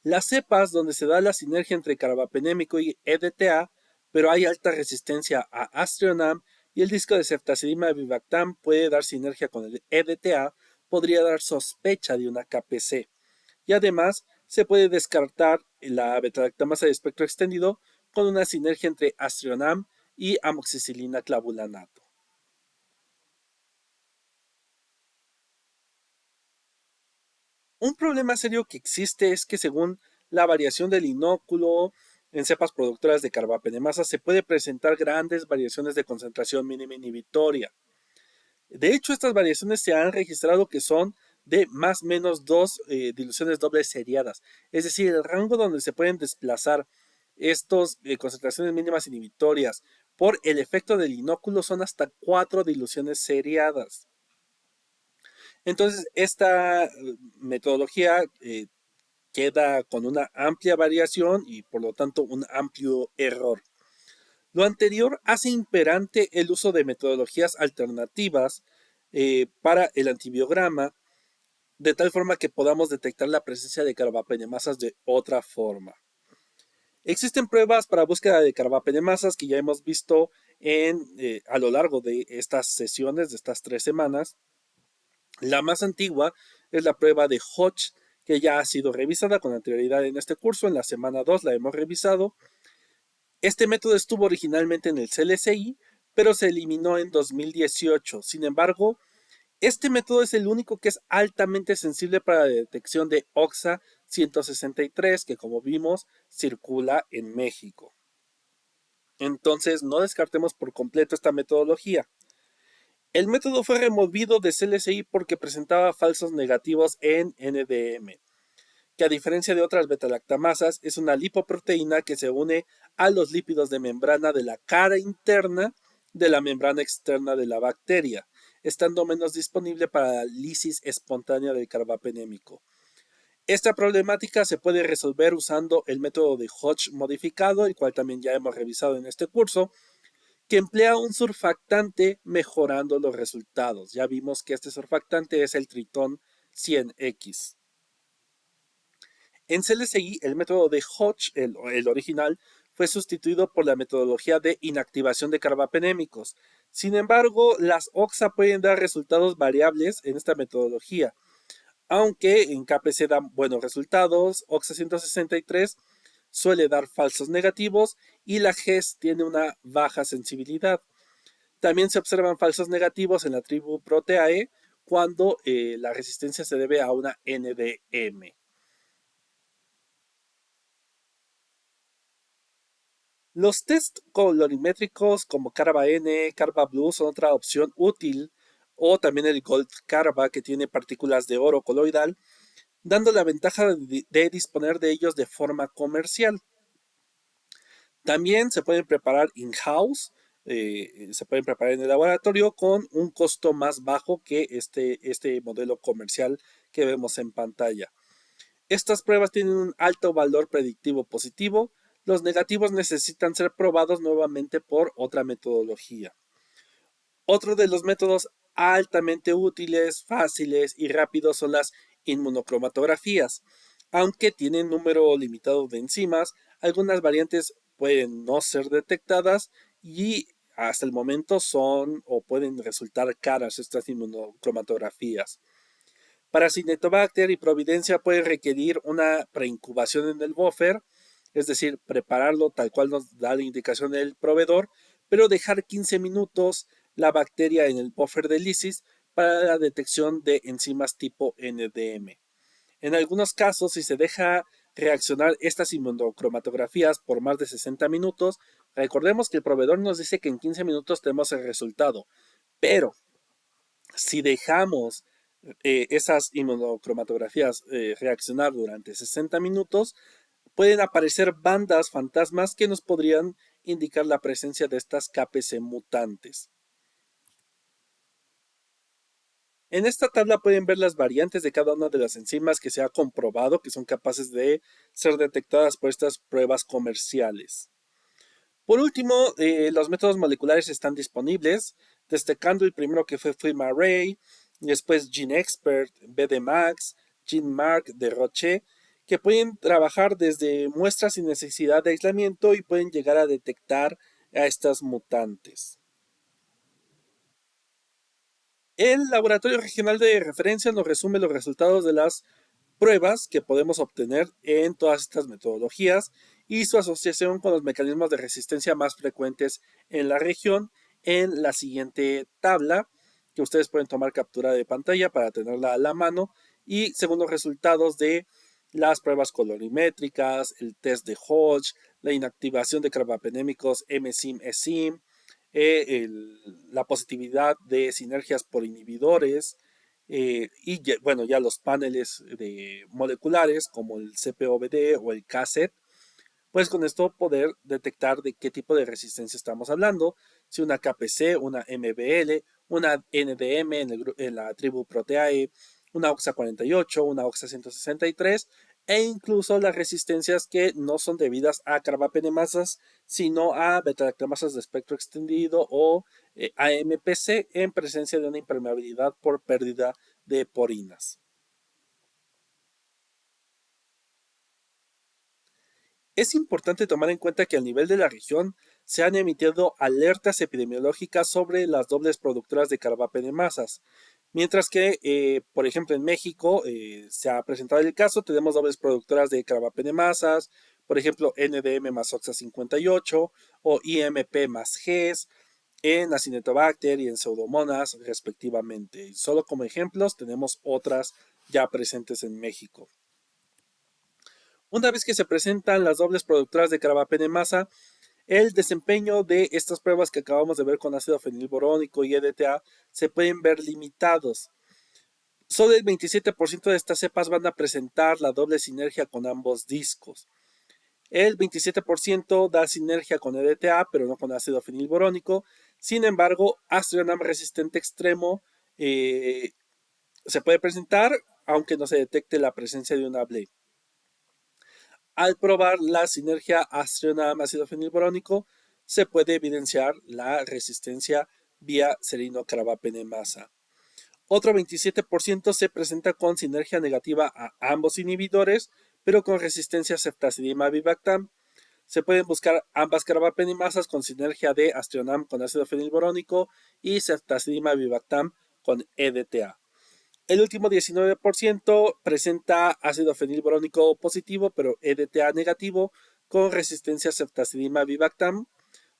Las cepas donde se da la sinergia entre carbapenémico y EDTA, pero hay alta resistencia a Astrionam y el disco de ceftazidima avibactam puede dar sinergia con el EDTA, podría dar sospecha de una KPC. Y además, se puede descartar la beta-lactamasa de espectro extendido con una sinergia entre Astrionam y amoxicilina clavulanato. Un problema serio que existe es que según la variación del inóculo en cepas productoras de carbapenemasa se puede presentar grandes variaciones de concentración mínima inhibitoria. De hecho, estas variaciones se han registrado que son de más o menos 2 diluciones dobles seriadas. Es decir, el rango donde se pueden desplazar estas concentraciones mínimas inhibitorias por el efecto del inóculo son hasta 4 diluciones seriadas. Entonces, esta metodología queda con una amplia variación y por lo tanto un amplio error. Lo anterior hace imperante el uso de metodologías alternativas para el antibiograma, de tal forma que podamos detectar la presencia de carbapenemasas de otra forma. Existen pruebas para búsqueda de carbapenemasas que ya hemos visto a lo largo de estas sesiones, de estas 3 semanas. La más antigua es la prueba de Hodge, que ya ha sido revisada con anterioridad en este curso. En la semana 2 la hemos revisado. Este método estuvo originalmente en el CLSI, pero se eliminó en 2018. Sin embargo, este método es el único que es altamente sensible para la detección de OXA 163, que como vimos circula en México. Entonces, no descartemos por completo esta metodología. El método fue removido de CLSI porque presentaba falsos negativos en NDM, que a diferencia de otras betalactamasas es una lipoproteína que se une a los lípidos de membrana de la cara interna de la membrana externa de la bacteria, estando menos disponible para la lisis espontánea del carbapenémico. Esta problemática se puede resolver usando el método de Hodge modificado, el cual también ya hemos revisado en este curso, que emplea un surfactante mejorando los resultados. Ya vimos que este surfactante es el Tritón 100X. En CLSI, el método de Hodge, el original, fue sustituido por la metodología de inactivación de carbapenémicos. Sin embargo, las OXA pueden dar resultados variables en esta metodología. Aunque en KPC dan buenos resultados, OXA 163 suele dar falsos negativos y la GES tiene una baja sensibilidad. También se observan falsos negativos en la tribu Proteae cuando la resistencia se debe a una NDM. Los test colorimétricos como Carba-N, Carba-Blue son otra opción útil, o también el Gold Carba que tiene partículas de oro coloidal, dando la ventaja de disponer de ellos de forma comercial. También se pueden preparar in-house, se pueden preparar en el laboratorio con un costo más bajo que este modelo comercial que vemos en pantalla. Estas pruebas tienen un alto valor predictivo positivo. Los negativos necesitan ser probados nuevamente por otra metodología. Otro de los métodos altamente útiles, fáciles y rápidos son las inmunocromatografías. Aunque tienen número limitado de enzimas, algunas variantes pueden no ser detectadas y hasta el momento son o pueden resultar caras estas inmunocromatografías. Para Cinetobacter y Providencia puede requerir una preincubación en el buffer, es decir, prepararlo tal cual nos da la indicación del proveedor, pero dejar 15 minutos la bacteria en el buffer de lisis para la detección de enzimas tipo NDM. En algunos casos, si se deja reaccionar estas inmunocromatografías por más de 60 minutos, recordemos que el proveedor nos dice que en 15 minutos tenemos el resultado, pero si dejamos esas inmunocromatografías reaccionar durante 60 minutos, pueden aparecer bandas fantasmas que nos podrían indicar la presencia de estas KPC mutantes. En esta tabla pueden ver las variantes de cada una de las enzimas que se ha comprobado que son capaces de ser detectadas por estas pruebas comerciales. Por último, los métodos moleculares están disponibles, destacando el primero que fue FilmArray, después GeneXpert, BDMAX, GenMark de Roche, que pueden trabajar desde muestras sin necesidad de aislamiento y pueden llegar a detectar a estas mutantes. El Laboratorio Regional de Referencia nos resume los resultados de las pruebas que podemos obtener en todas estas metodologías y su asociación con los mecanismos de resistencia más frecuentes en la región en la siguiente tabla, que ustedes pueden tomar captura de pantalla para tenerla a la mano, y según los resultados de las pruebas colorimétricas, el test de Hodge, la inactivación de carbapenémicos MSIM-ESIM, la positividad de sinergias por inhibidores, y bueno, ya los paneles moleculares como el CPOBD o el KZ, pues con esto poder detectar de qué tipo de resistencia estamos hablando, si una KPC, una MBL, una NDM en la tribu Proteae, una OXA48, una OXA163 e incluso las resistencias que no son debidas a carbapenemasas, sino a beta-lactamasas de espectro extendido o AMPC en presencia de una impermeabilidad por pérdida de porinas. Es importante tomar en cuenta que a nivel de la región se han emitido alertas epidemiológicas sobre las dobles productoras de carbapenemasas, mientras que, por ejemplo, en México se ha presentado el caso, tenemos dobles productoras de carbapenemasas, por ejemplo, NDM más OXA58 o IMP más GES en Acinetobacter y en Pseudomonas respectivamente. Y solo como ejemplos tenemos otras ya presentes en México. Una vez que se presentan las dobles productoras de carbapenemasa, el desempeño de estas pruebas que acabamos de ver con ácido fenilborónico y EDTA se pueden ver limitados. Solo el 27% de estas cepas van a presentar la doble sinergia con ambos discos. El 27% da sinergia con EDTA, pero no con ácido fenilborónico. Sin embargo, Astroenam resistente extremo se puede presentar, aunque no se detecte la presencia de una BLE. Al probar la sinergia Astroenam ácido fenilborónico, se puede evidenciar la resistencia vía serino-carbapenemasa. Otro 27% se presenta con sinergia negativa a ambos inhibidores, pero con resistencia a ceftazidima-vivactam. Se pueden buscar ambas carbapenemasas con sinergia de Astroenam con ácido fenilborónico y ceftazidima-vivactam con EDTA. El último 19% presenta ácido fenilborónico positivo, pero EDTA negativo, con resistencia a ceftazidima-vivactam.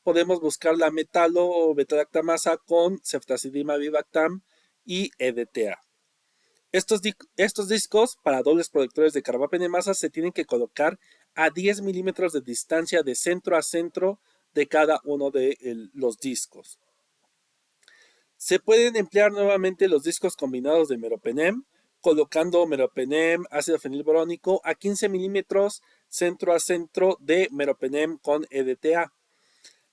Podemos buscar la metalo o beta-lactamasa con ceftazidima-vivactam y EDTA. Estos discos para dobles productores de carbapenemasa se tienen que colocar a 10 milímetros de distancia de centro a centro de cada uno de los discos. Se pueden emplear nuevamente los discos combinados de meropenem, colocando meropenem ácido fenilborónico a 15 milímetros centro a centro de meropenem con EDTA.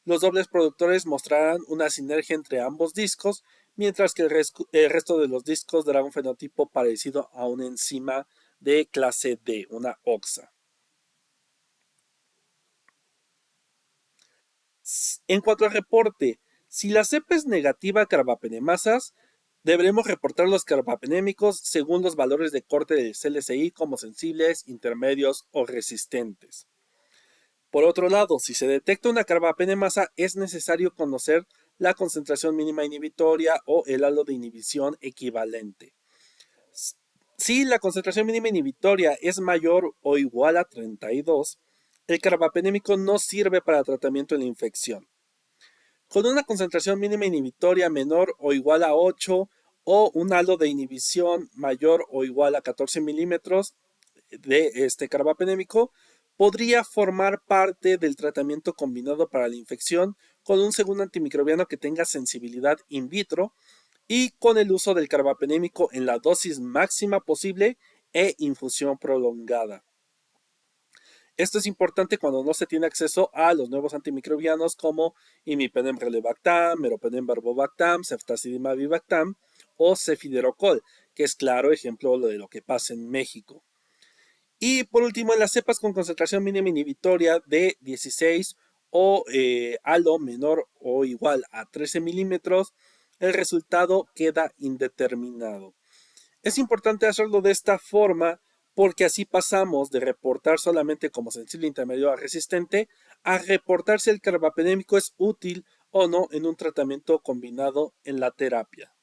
Los dobles productores mostrarán una sinergia entre ambos discos, mientras que el resto de los discos dará un fenotipo parecido a una enzima de clase D, una OXA. En cuanto al reporte, si la cepa es negativa a carbapenemasas, deberemos reportar los carbapenémicos según los valores de corte del CLSI como sensibles, intermedios o resistentes. Por otro lado, si se detecta una carbapenemasa, es necesario conocer la concentración mínima inhibitoria o el halo de inhibición equivalente. Si la concentración mínima inhibitoria es mayor o igual a 32, el carbapenémico no sirve para tratamiento de la infección. Con una concentración mínima inhibitoria menor o igual a 8 o un halo de inhibición mayor o igual a 14 milímetros de este carbapenémico, podría formar parte del tratamiento combinado para la infección con un segundo antimicrobiano que tenga sensibilidad in vitro y con el uso del carbapenémico en la dosis máxima posible e infusión prolongada. Esto es importante cuando no se tiene acceso a los nuevos antimicrobianos como imipenem relebactam, meropenem barbobactam, ceftazidimabibactam o cefiderocol, que es claro ejemplo de lo que pasa en México. Y por último, en las cepas con concentración mínima inhibitoria de 16 o halo menor o igual a 13 milímetros, el resultado queda indeterminado. Es importante hacerlo de esta forma porque así pasamos de reportar solamente como sensible intermedio a resistente a reportar si el carbapenémico es útil o no en un tratamiento combinado en la terapia.